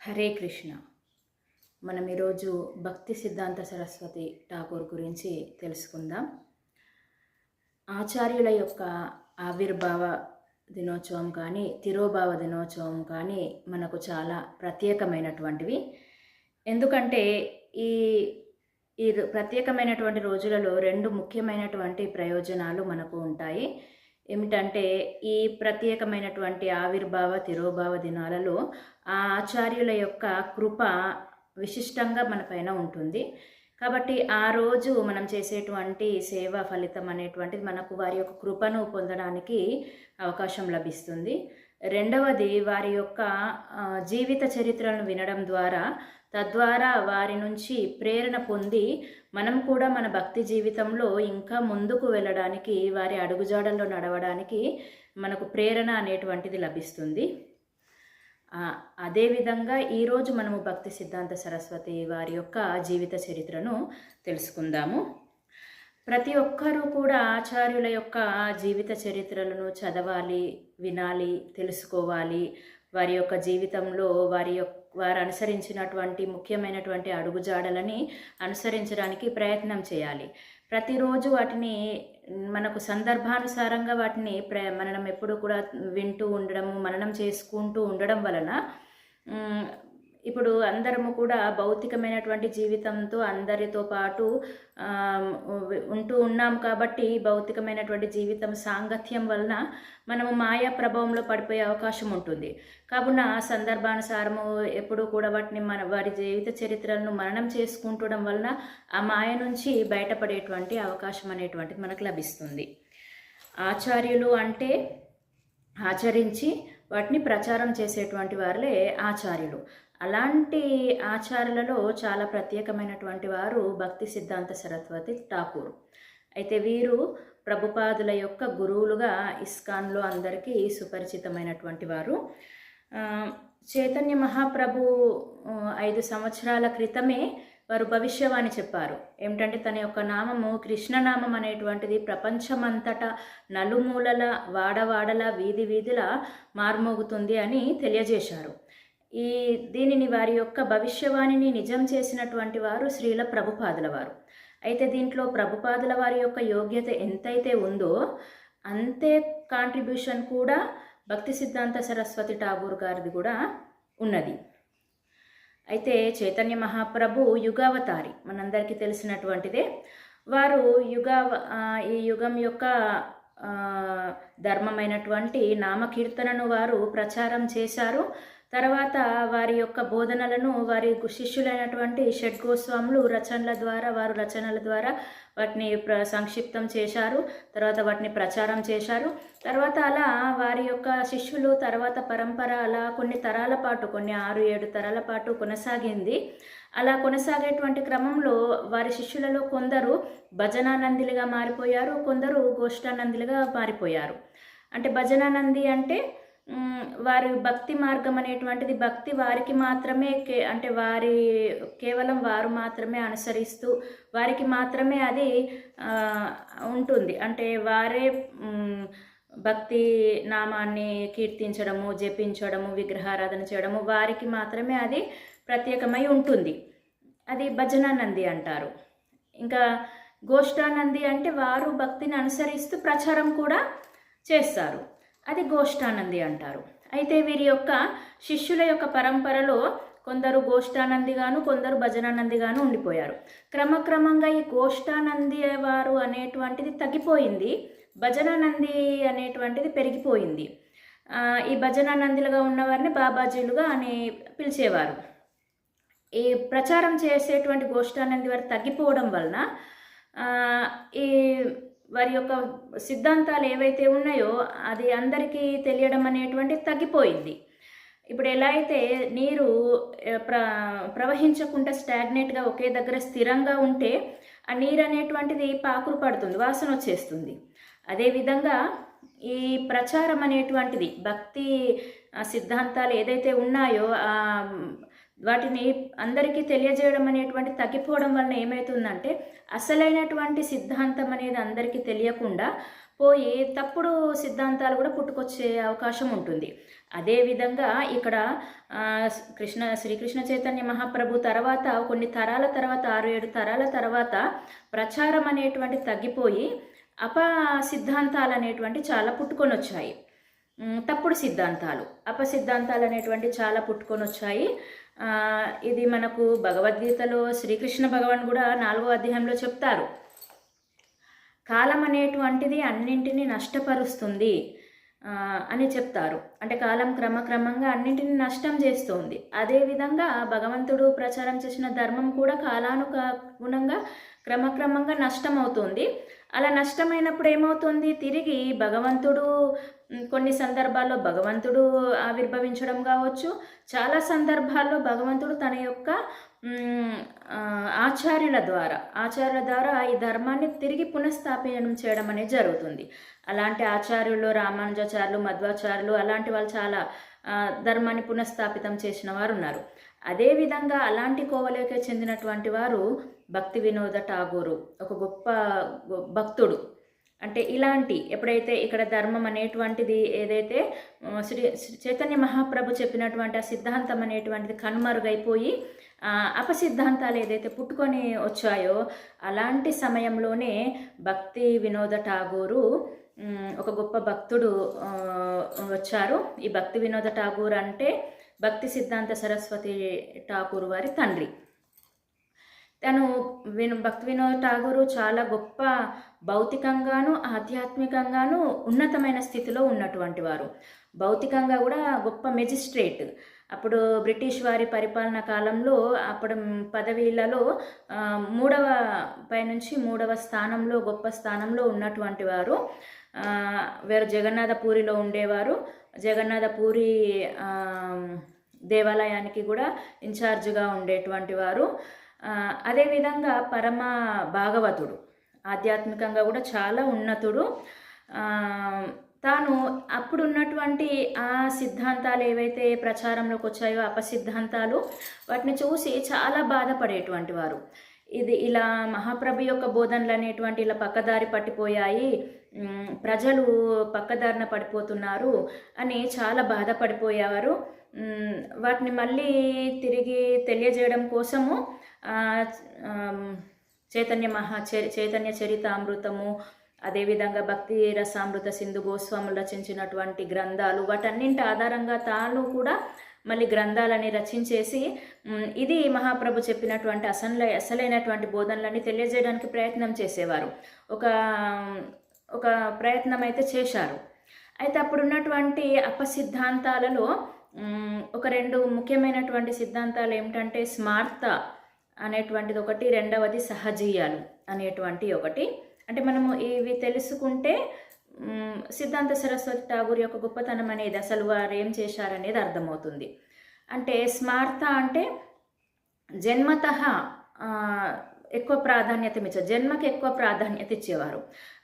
హరే కృష్ణ. మనం ఈరోజు భక్తి సిద్ధాంత సరస్వతి ఠాకూర్ గురించి తెలుసుకుందాం. ఆచార్యుల యొక్క ఆవిర్భావ దినోత్సవం కానీ తిరోభావ దినోత్సవం కానీ మనకు చాలా ప్రత్యేకమైనటువంటివి. ఎందుకంటే ఈ ఈ ప్రత్యేకమైనటువంటి రోజులలో రెండు ముఖ్యమైనటువంటి ప్రయోజనాలు మనకు ఉంటాయి. ఏమిటంటే ఈ ప్రత్యేకమైనటువంటి ఆవిర్భావ తిరోభావ దినాలలో ఆ ఆచార్యుల యొక్క కృప విశిష్టంగా మన పైన ఉంటుంది. కాబట్టి ఆ రోజు మనం చేసేటువంటి సేవ ఫలితం అనేటువంటిది మనకు వారి యొక్క కృపను పొందడానికి అవకాశం లభిస్తుంది. రెండవది, వారి యొక్క జీవిత చరిత్రలను వినడం ద్వారా తద్వారా వారి నుంచి ప్రేరణ పొంది మనం కూడా మన భక్తి జీవితంలో ఇంకా ముందుకు వెళ్ళడానికి, వారి అడుగుజాడల్లో నడవడానికి మనకు ప్రేరణ అనేటువంటిది లభిస్తుంది. అదేవిధంగా ఈరోజు మనము భక్తి సిద్ధాంత సరస్వతి వారి యొక్క జీవిత చరిత్రను తెలుసుకుందాము. ప్రతి ఒక్కరూ కూడా ఆచార్యుల యొక్క జీవిత చరిత్రలను చదవాలి, వినాలి, తెలుసుకోవాలి. వారి యొక్క జీవితంలో వారు అనుసరించినటువంటి ముఖ్యమైనటువంటి అడుగుజాడలని అనుసరించడానికి ప్రయత్నం చేయాలి. ప్రతిరోజు వాటిని మనకు సందర్భానుసారంగా వాటిని మననం ఎప్పుడు కూడా వింటూ ఉండడము, మననం చేసుకుంటూ ఉండడం వలన ఇప్పుడు అందరము కూడా భౌతికమైనటువంటి జీవితంతో అందరితో పాటు ఉంటూ ఉన్నాం. కాబట్టి భౌతికమైనటువంటి జీవితం సాంగత్యం వలన మనము మాయా ప్రభావంలో పడిపోయే అవకాశం ఉంటుంది. కావున సందర్భానుసారము ఎప్పుడూ కూడా వారి జీవిత చరిత్రలను మననం చేసుకుంటడం వలన ఆ మాయ నుంచి బయటపడేటువంటి అవకాశం అనేటువంటిది మనకు లభిస్తుంది. ఆచార్యులు అంటే ఆచరించి వాటిని ప్రచారం చేసేటువంటి వారులే ఆచార్యులు. అలాంటి ఆచార్యులలో చాలా ప్రత్యేకమైనటువంటి వారు భక్తి సిద్ధాంత సరస్వతి ఠాకూర్. అయితే వీరు ప్రభుపాదుల యొక్క గురువులుగా ఇస్కాన్లో అందరికీ సుపరిచితమైనటువంటి వారు. చైతన్య మహాప్రభు 5 సంవత్సరాల క్రితమే వారు భవిష్యవాణి చెప్పారు. ఏమిటంటే తన యొక్క నామము కృష్ణనామం అనేటువంటిది ప్రపంచమంతటా నలుమూలల వాడవాడల వీధి వీధిలా మార్మోగుతుంది అని తెలియజేశారు. దీనిని వారి యొక్క భవిష్యవాణిని నిజం చేసినటువంటి వారు శ్రీల ప్రభుపాదుల వారు. అయితే దీంట్లో ప్రభుపాదుల వారి యొక్క యోగ్యత ఎంతైతే ఉందో అంతే కాంట్రిబ్యూషన్ కూడా భక్తి సిద్ధాంత సరస్వతి ఠాకూర్ గారిది కూడా ఉన్నది. అయితే చైతన్య మహాప్రభు యుగావతారి మనందరికీ తెలిసినటువంటిదే. వారు ఈ యుగం యొక్క ధర్మమైనటువంటి నామకీర్తనను వారు ప్రచారం చేశారు. తర్వాత వారి యొక్క బోధనలను వారి శిష్యులైనటువంటి షడ్గోస్వాములు వారు రచనల ద్వారా వాటిని సంక్షిప్తం చేశారు. తర్వాత వాటిని ప్రచారం చేశారు. తర్వాత అలా వారి యొక్క శిష్యులు తర్వాత పరంపర అలా కొన్ని తరాల పాటు, కొన్ని 6-7 తరాల పాటు కొనసాగింది. అలా కొనసాగేటువంటి క్రమంలో వారి శిష్యులలో కొందరు భజనానందిలుగా మారిపోయారు, కొందరు గోష్ఠానందిలుగా మారిపోయారు. అంటే భజనానంది అంటే వారి భక్తి మార్గం అనేటువంటిది భక్తి వారికి మాత్రమే కేవలం వారు మాత్రమే అనుసరిస్తూ వారికి మాత్రమే అది ఉంటుంది. అంటే వారే భక్తి నామాన్ని కీర్తించడము, జపించడము, విగ్రహారాధన చేయడము వారికి మాత్రమే అది ప్రత్యేకమై ఉంటుంది. అది భజనానంది అంటారు. ఇంకా గోష్ఠానంది అంటే వారు భక్తిని అనుసరిస్తూ ప్రచారం కూడా చేస్తారు. అది గోష్ఠానంది అంటారు. అయితే వీరి యొక్క శిష్యుల యొక్క పరంపరలో కొందరు గోష్ఠానందిగాను, కొందరు భజనానందిగాను ఉండిపోయారు. క్రమక్రమంగా ఈ గోష్ఠానంది వారు అనేటువంటిది తగ్గిపోయింది, భజనానంది అనేటువంటిది పెరిగిపోయింది. ఈ భజనానందిలుగా ఉన్నవారిని బాబాజీలుగా అని పిలిచేవారు. ఈ ప్రచారం చేసేటువంటి గోష్ఠానంది వారు తగ్గిపోవడం వలన ఈ వారి యొక్క సిద్ధాంతాలు ఏవైతే ఉన్నాయో అది అందరికీ తెలియడం అనేటువంటిది తగ్గిపోయింది. ఇప్పుడు ఎలా అయితే నీరు ప్రవహించకుండా స్టాగ్నేట్గా ఒకే దగ్గర స్థిరంగా ఉంటే ఆ నీరు అనేటువంటిది పాకురు పడుతుంది, వాసన వచ్చేస్తుంది. అదేవిధంగా ఈ ప్రచారం అనేటువంటిది భక్తి సిద్ధాంతాలు ఏదైతే ఉన్నాయో వాటిని అందరికీ తెలియజేయడం అనేటువంటి తగ్గిపోవడం వలన ఏమవుతుందంటే అసలైనటువంటి సిద్ధాంతం అనేది అందరికీ తెలియకుండా పోయి తప్పుడు సిద్ధాంతాలు కూడా పుట్టుకొచ్చే అవకాశం ఉంటుంది. అదేవిధంగా ఇక్కడ శ్రీకృష్ణ చైతన్య మహాప్రభు తర్వాత కొన్ని తరాల తర్వాత 6-7 తరాల తర్వాత ప్రచారం అనేటువంటి తగ్గిపోయి సిద్ధాంతాలు అనేటువంటి చాలా పుట్టుకొని వచ్చాయి. తప్పుడు సిద్ధాంతాలు, అపసిద్ధాంతాలు అనేటువంటి చాలా పుట్టుకొని వచ్చాయి. ఇది మనకు భగవద్గీతలో శ్రీకృష్ణ భగవాన్ కూడా 4వ అధ్యాయంలో చెప్తారు. కాలం అనేటువంటిది అన్నింటినీ నష్టపరుస్తుంది అని చెప్తారు. అంటే కాలం క్రమక్రమంగా అన్నింటినీ నష్టం చేస్తుంది. అదేవిధంగా భగవంతుడు ప్రచారం చేసిన ధర్మం కూడా కాలానుగుణంగా క్రమక్రమంగా నష్టం అవుతుంది. అలా నష్టమైనప్పుడు ఏమవుతుంది, తిరిగి భగవంతుడు కొన్ని సందర్భాల్లో భగవంతుడు ఆవిర్భవించడం కావచ్చు, చాలా సందర్భాల్లో భగవంతుడు తన యొక్క ఆచార్యుల ద్వారా ఈ ధర్మాన్ని తిరిగి పునఃస్థాపనం చేయడం అనేది జరుగుతుంది. అలాంటి ఆచార్యులు రామానుజాచార్యులు, మధ్వాచార్యులు అలాంటి వాళ్ళు చాలా ధర్మాన్ని పునఃస్థాపితం చేసిన వారు ఉన్నారు. అదేవిధంగా అలాంటి కోవలోకి చెందినటువంటి వారు భక్తి వినోద ఠాగూరు, ఒక గొప్ప భక్తుడు. అంటే ఇలాంటి ఎప్పుడైతే ఇక్కడ ధర్మం అనేటువంటిది ఏదైతే శ్రీ చైతన్య మహాప్రభు చెప్పినటువంటి ఆ సిద్ధాంతం అనేటువంటిది కనుమరుగైపోయి అపసిద్ధాంతాలు ఏదైతే పుట్టుకొని వచ్చాయో అలాంటి సమయంలోనే భక్తి వినోద ఠాగూరు ఒక గొప్ప భక్తుడు వచ్చారు. ఈ భక్తి వినోద ఠాగూర్ అంటే భక్తి సిద్ధాంత సరస్వతి ఠాకూర్ వారి తండ్రి. తను భక్తి వినోద్ ఠాగూరు చాలా గొప్ప భౌతికంగాను ఆధ్యాత్మికంగాను ఉన్నతమైన స్థితిలో ఉన్నటువంటి వారు. భౌతికంగా కూడా గొప్ప మెజిస్ట్రేట్. అప్పుడు బ్రిటిష్ వారి పరిపాలన కాలంలో అప్పుడు పదవీలలో 3వ పైనుంచి 3వ స్థానంలో గొప్ప స్థానంలో ఉన్నటువంటి వారు. వీరు జగన్నాథపూరిలో ఉండేవారు. జగన్నాథపూరి దేవాలయానికి కూడా ఇన్ఛార్జ్గా ఉండేటువంటి వారు. అదేవిధంగా పరమ భాగవతుడు, ఆధ్యాత్మికంగా కూడా చాలా ఉన్నతుడు. తాను అప్పుడున్నటువంటి ఆ సిద్ధాంతాలు ఏవైతే ప్రచారంలోకి వచ్చాయో అపసిద్ధాంతాలు, వాటిని చూసి చాలా బాధపడేటువంటి వారు. ఇది ఇలా మహాప్రభు యొక్క బోధనలు అనేటువంటి ఇలా పక్కదారి పట్టిపోయాయి, ప్రజలు పక్కదారిన పడిపోతున్నారు అని చాలా బాధపడిపోయేవారు. వాటిని మళ్ళీ తిరిగి తెలియజేయడం కోసము చైతన్య చరితామృతము, అదేవిధంగా భక్తి రసామృత సింధు గోస్వాములు రచించినటువంటి గ్రంథాలు, వాటన్నింటి ఆధారంగా తాను కూడా మళ్ళీ గ్రంథాలని రచించేసి ఇది మహాప్రభు చెప్పినటువంటి అసలైనటువంటి బోధనలని తెలియజేయడానికి ప్రయత్నం చేసేవారు. ఒక ప్రయత్నం అయితే చేశారు. అయితే అప్పుడున్నటువంటి అపసిద్ధాంతాలలో ఒక 2 ముఖ్యమైనటువంటి సిద్ధాంతాలు ఏమిటంటే స్మార్త అనేటువంటిది ఒకటి, రెండవది సహజీయాలు అనేటువంటి ఒకటి. అంటే మనము ఇవి తెలుసుకుంటే సిద్ధాంత సరస్వతి ఠాగూర్ యొక్క గొప్పతనం అనేది, అసలు వారు ఏం చేశారనేది అర్థమవుతుంది. అంటే స్మార్త అంటే జన్మతః ఎక్కువ ప్రాధాన్యత జన్మకి ఎక్కువ ప్రాధాన్యత ఇచ్చేవారు.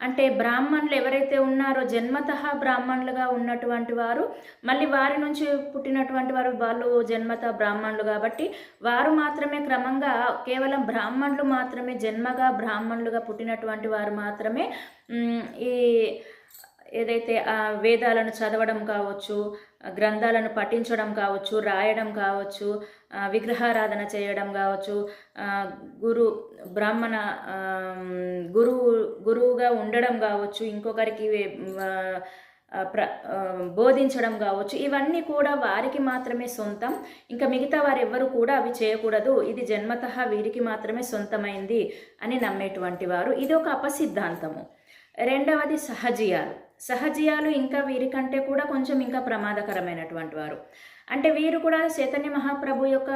అంటే బ్రాహ్మణులు ఎవరైతే ఉన్నారో జన్మతః బ్రాహ్మణులుగా ఉన్నటువంటి వారు, మళ్ళీ వారి నుంచి పుట్టినటువంటి వారు వాళ్ళు జన్మతః బ్రాహ్మణులు కాబట్టి వారు మాత్రమే క్రమంగా కేవలం బ్రాహ్మణులు మాత్రమే, జన్మగా బ్రాహ్మణులుగా పుట్టినటువంటి వారు మాత్రమే ఈ ఏదైతే వేదాలను చదవడం కావచ్చు, గ్రంథాలను పఠించడం కావచ్చు, రాయడం కావచ్చు, విగ్రహారాధన చేయడం కావచ్చు, గురువుగా ఉండడం కావచ్చు, ఇంకొకరికి బోధించడం కావచ్చు, ఇవన్నీ కూడా వారికి మాత్రమే సొంతం. ఇంకా మిగతా వారెవ్వరు కూడా అవి చేయకూడదు, ఇది జన్మతః వీరికి మాత్రమే సొంతమైంది అని నమ్మేటువంటి వారు. ఇది ఒక అపసిద్ధాంతము. రెండవది సహజీయాలు ఇంకా వీరికంటే కూడా కొంచెం ఇంకా ప్రమాదకరమైనటువంటి వారు. అంటే వీరు కూడా చైతన్య మహాప్రభు యొక్క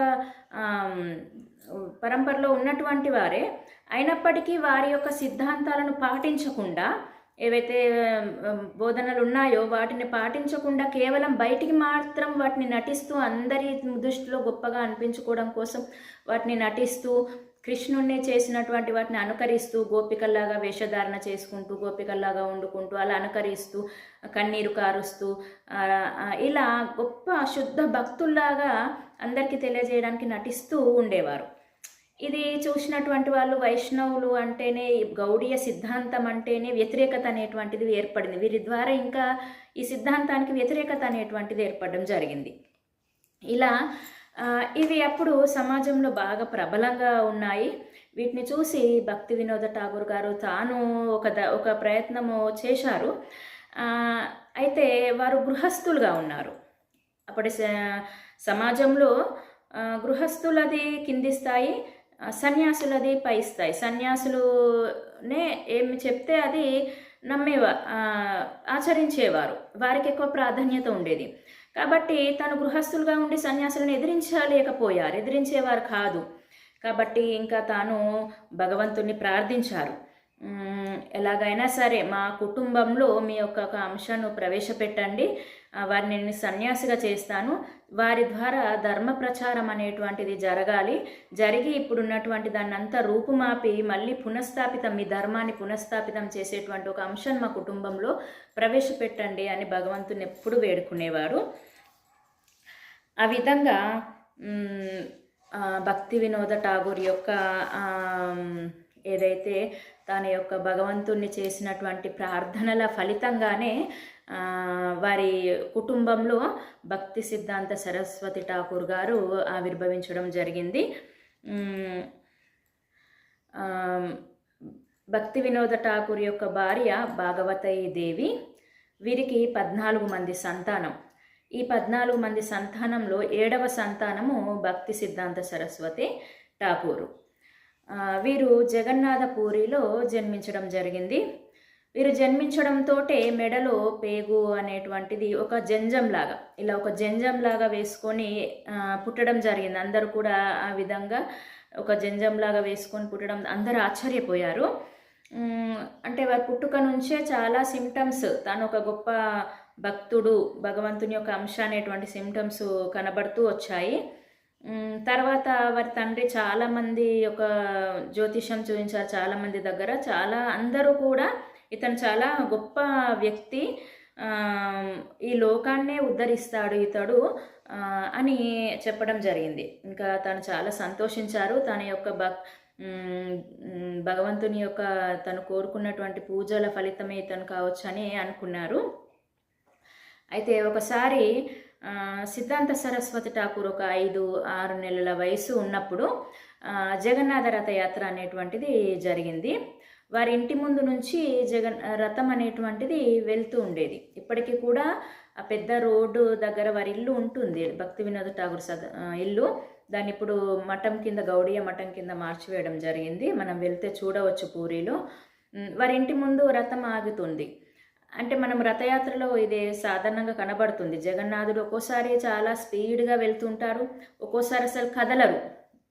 పరంపరలో ఉన్నటువంటి వారే అయినప్పటికీ వారి యొక్క సిద్ధాంతాలను పాటించకుండా, ఏవైతే బోధనలు ఉన్నాయో వాటిని పాటించకుండా కేవలం బయటికి మాత్రం వాటిని నటిస్తూ అందరి దృష్టిలో గొప్పగా అనిపించుకోవడం కోసం వాటిని నటిస్తూ, కృష్ణుణ్ణి చేసినటువంటి వాటిని అనుకరిస్తూ, గోపికల్లాగా వేషధారణ చేసుకుంటూ, గోపికల్లాగా వండుకుంటూ, అలా అనుకరిస్తూ, కన్నీరు కారుస్తూ, ఇలా గొప్ప శుద్ధ భక్తుల్లాగా అందరికీ తెలియజేయడానికి నటిస్తూ ఉండేవారు. ఇది చూసినటువంటి వాళ్ళు వైష్ణవులు అంటేనే గౌడీయ సిద్ధాంతం అంటేనే వ్యతిరేకత అనేటువంటిది ఏర్పడింది. వీరి ద్వారా ఇంకా ఈ సిద్ధాంతానికి వ్యతిరేకత అనేటువంటిది ఏర్పడడం జరిగింది. ఇలా ఇవి అప్పుడు సమాజంలో బాగా ప్రబలంగా ఉన్నాయి. వీటిని చూసి భక్తి వినోద ఠాగూర్ గారు తాను ఒక ప్రయత్నము చేశారు. అయితే వారు గృహస్థులుగా ఉన్నారు. అప్పటి సమాజంలో గృహస్థులది కింది స్థాయి, సన్యాసులది పై స్థాయి. సన్యాసులునే ఏమి చెప్తే అది ఆచరించేవారు. వారికి ఎక్కువ ప్రాధాన్యత ఉండేది. కాబట్టి తను గృహస్థులుగా ఉండి సన్యాసులను ఎదిరించేవారు కాదు. కాబట్టి ఇంకా తాను భగవంతుణ్ణి ప్రార్థించారు. ఎలాగైనా సరే మా కుటుంబంలో మీ యొక్క అంశాన్ని ప్రవేశపెట్టండి, వారిని నేను సన్యాసిగా చేస్తాను, వారి ద్వారా ధర్మ ప్రచారం అనేటువంటిది జరిగి ఇప్పుడున్నటువంటి దాన్ని అంతా రూపుమాపి మళ్ళీ మీ ధర్మాన్ని పునఃస్థాపితం చేసేటువంటి ఒక అంశాన్ని మా కుటుంబంలో ప్రవేశపెట్టండి అని భగవంతుని ఎప్పుడు వేడుకునేవారు. ఆ విధంగా భక్తి వినోద ఠాగూర్ యొక్క ఏదైతే తన యొక్క భగవంతుణ్ణి చేసినటువంటి ప్రార్థనల ఫలితంగానే వారి కుటుంబంలో భక్తి సిద్ధాంత సరస్వతి ఠాకూర్ గారు ఆవిర్భవించడం జరిగింది. భక్తి వినోద ఠాకూర్ యొక్క భార్య భాగవతయి దేవి. వీరికి 14 మంది సంతానం. ఈ 14 మంది సంతానంలో 7వ సంతానము భక్తి సిద్ధాంత సరస్వతి ఠాకూరు. వీరు జగన్నాథపూరిలో జన్మించడం జరిగింది. వీరు జన్మించడంతో మెడలో పేగు అనేటువంటిది ఒక జంజంలాగా, ఇలా ఒక జంజంలాగా వేసుకొని పుట్టడం జరిగింది. అందరూ కూడా ఆ విధంగా ఒక జంజంలాగా వేసుకొని పుట్టడం అందరూ ఆశ్చర్యపోయారు. అంటే వారి పుట్టుక నుంచే చాలా సిమ్టమ్స్, తాను ఒక గొప్ప భక్తుడు, భగవంతుని యొక్క అంశ అనేటువంటి సిమ్టమ్స్ కనబడుతూ వచ్చాయి. తర్వాత వారి తండ్రి చాలామంది ఒక జ్యోతిషం చూపించారు, చాలామంది దగ్గర. అందరూ కూడా ఇతను చాలా గొప్ప వ్యక్తి, ఈ లోకాన్నే ఉద్ధరిస్తాడు ఇతడు అని చెప్పడం జరిగింది. ఇంకా తను చాలా సంతోషించారు. తన యొక్క భగవంతుని యొక్క తను కోరుకున్నటువంటి పూజల ఫలితమే ఇతను కావచ్చు అని అనుకున్నారు. అయితే ఒకసారి సిద్ధాంత సరస్వతి ఠాకూర్ ఒక 5-6 నెలల వయసు ఉన్నప్పుడు జగన్నాథ రథయాత్ర అనేటువంటిది జరిగింది. వారి ఇంటి ముందు నుంచి రథం అనేటువంటిది వెళ్తూ ఉండేది. ఇప్పటికీ కూడా ఆ పెద్ద రోడ్డు దగ్గర వారి ఇల్లు ఉంటుంది, భక్తి వినోద ఠాకూర్ ఇల్లు. దాన్ని ఇప్పుడు మఠం కింద, గౌడీయ మఠం కింద మార్చివేయడం జరిగింది. మనం వెళ్తే చూడవచ్చు పూరిలో. వారి ఇంటి ముందు రథం ఆగుతుంది. అంటే మనం రథయాత్రలో ఇది సాధారణంగా కనబడుతుంది. జగన్నాథుడు ఒక్కోసారి చాలా స్పీడ్గా వెళ్తుంటారు, ఒక్కోసారి అసలు కదలరు.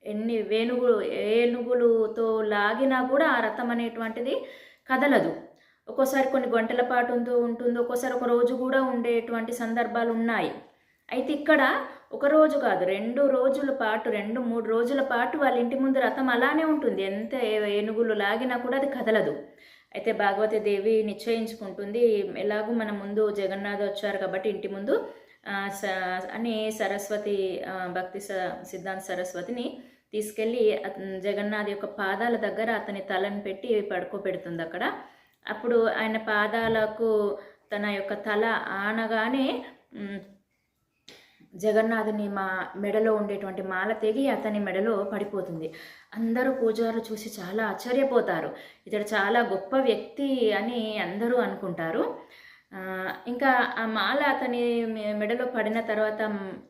ఎన్ని ఏనుగులతో లాగినా కూడా ఆ రథం అనేటువంటిది కదలదు. ఒక్కోసారి కొన్ని గంటల పాటు ఉంటుంది, ఒక్కోసారి ఒక రోజు కూడా ఉండేటువంటి సందర్భాలు ఉన్నాయి. అయితే ఇక్కడ ఒక రోజు కాదు, 2 రోజుల పాటు, 2-3 రోజుల పాటు వాళ్ళ ఇంటి ముందు రథం అలానే ఉంటుంది. ఎంత ఏనుగులు లాగినా కూడా అది కదలదు. అయితే భాగవతి దేవి నిశ్చయించుకుంటుంది, ఎలాగూ మన ముందు జగన్నాథ్ వచ్చారు కాబట్టి ఇంటి ముందు అని సరస్వతి భక్తి సిద్ధాంత సరస్వతిని తీసుకెళ్ళి జగన్నాథ్ యొక్క పాదాల దగ్గర అతని తలను పెట్టి పడుకోబెడుతుంది అక్కడ. అప్పుడు ఆయన పాదాలకు తన యొక్క తల ఆనగానే జగన్నాథుని మెడలో ఉండేటువంటి మాల తెగి అతని మెడలో పడిపోతుంది. అందరూ పూజారులు చూసి చాలా ఆశ్చర్యపోతారు. ఇతడు చాలా గొప్ప వ్యక్తి అని అందరూ అనుకుంటారు. ఇంకా ఆ మాల అతని మెడలో పడిన తర్వాత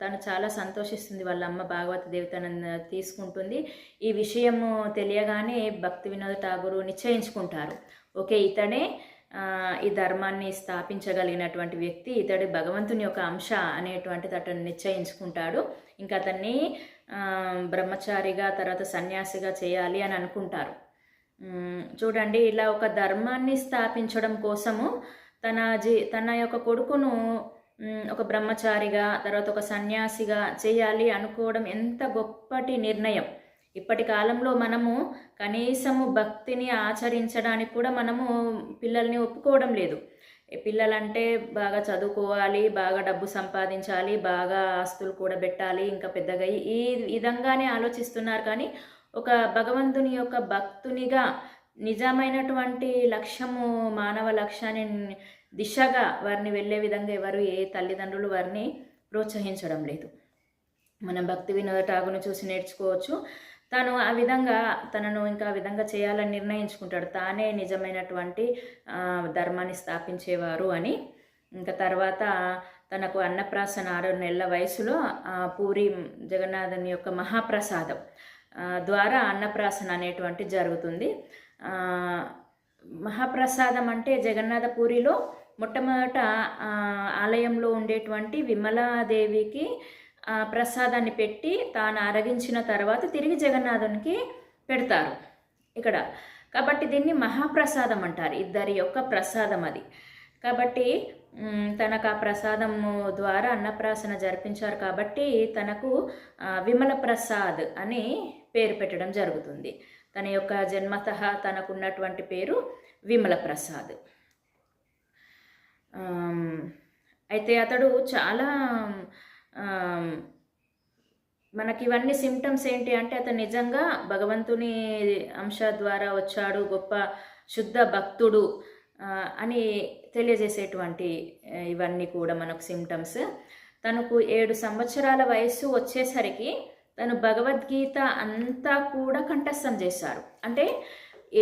తను చాలా సంతోషిస్తుంది. వాళ్ళ అమ్మ భాగవతి దేవి తనను తీసుకుంటుంది. ఈ విషయము తెలియగానే భక్తి వినోద ఠాగూర్ నిశ్చయించుకుంటారు, ఓకే ఇతడే ఈ ధర్మాన్ని స్థాపించగలిగినటువంటి వ్యక్తి, ఇతడు భగవంతుని యొక్క అంశ అనేటువంటిది అతను నిశ్చయించుకుంటాడు. ఇంకా అతన్ని బ్రహ్మచారిగా తర్వాత సన్యాసిగా చేయాలి అని అనుకుంటారు. చూడండి, ఇలా ఒక ధర్మాన్ని స్థాపించడం కోసము తన యొక్క కొడుకును ఒక బ్రహ్మచారిగా తర్వాత ఒక సన్యాసిగా చేయాలి అనుకోవడం ఎంత గొప్పటి నిర్ణయం. ఇప్పటి కాలంలో మనము కనీసము భక్తిని ఆచరించడానికి కూడా మనము పిల్లల్ని ఒప్పుకోవడం లేదు. పిల్లలంటే బాగా చదువుకోవాలి, బాగా డబ్బు సంపాదించాలి, బాగా ఆస్తులు కూడా పెట్టాలి, ఇంకా పెద్దగా ఈ విధంగానే ఆలోచిస్తున్నారు. కానీ ఒక భగవంతుని యొక్క భక్తునిగా నిజమైనటువంటి లక్ష్యము, మానవ లక్ష్యాన్ని దిశగా వారిని వెళ్ళే విధంగా ఎవరు ఏ తల్లిదండ్రులు వారిని ప్రోత్సహించడం లేదు. మనం భక్తి వినోద ఠాగూర్ను చూసి నేర్చుకోవచ్చు. తను ఆ విధంగా తనను ఇంకా ఆ విధంగా చేయాలని నిర్ణయించుకుంటాడు. తానే నిజమైనటువంటి ధర్మాన్ని స్థాపించేవారు అని. ఇంకా తర్వాత తనకు అన్నప్రాసన 6 నెలల వయసులో పూరి జగన్నాథుని యొక్క మహాప్రసాదం ద్వారా అన్నప్రాసన అనేటువంటి జరుగుతుంది. మహాప్రసాదం అంటే జగన్నాథపూరిలో మొట్టమొదట ఆలయంలో ఉండేటువంటి విమలాదేవికి ప్రసాదాన్ని పెట్టి తాను అరగించిన తర్వాత తిరిగి జగన్నాథునికి పెడతారు ఇక్కడ. కాబట్టి దీన్ని మహాప్రసాదం అంటారు. ఇద్దరి యొక్క ప్రసాదం అది. కాబట్టి తనకు ఆ ప్రసాదము ద్వారా అన్నప్రాసన జరిపించారు కాబట్టి తనకు విమల ప్రసాద్ అని పేరు పెట్టడం జరుగుతుంది. తన యొక్క జన్మతః తనకున్నటువంటి పేరు విమల ప్రసాద్. అయితే అతడు చాలా మనకి ఇవన్నీ సిమ్టమ్స్ ఏంటి అంటే అతను నిజంగా భగవంతుని అంశ ద్వారా వచ్చాడు, గొప్ప శుద్ధ భక్తుడు అని తెలియజేసేటువంటి ఇవన్నీ కూడా మనకు సిమ్టమ్స్. తనకు 7 సంవత్సరాల వయస్సు వచ్చేసరికి తను భగవద్గీత అంతా కూడా కంఠస్థం చేశారు. అంటే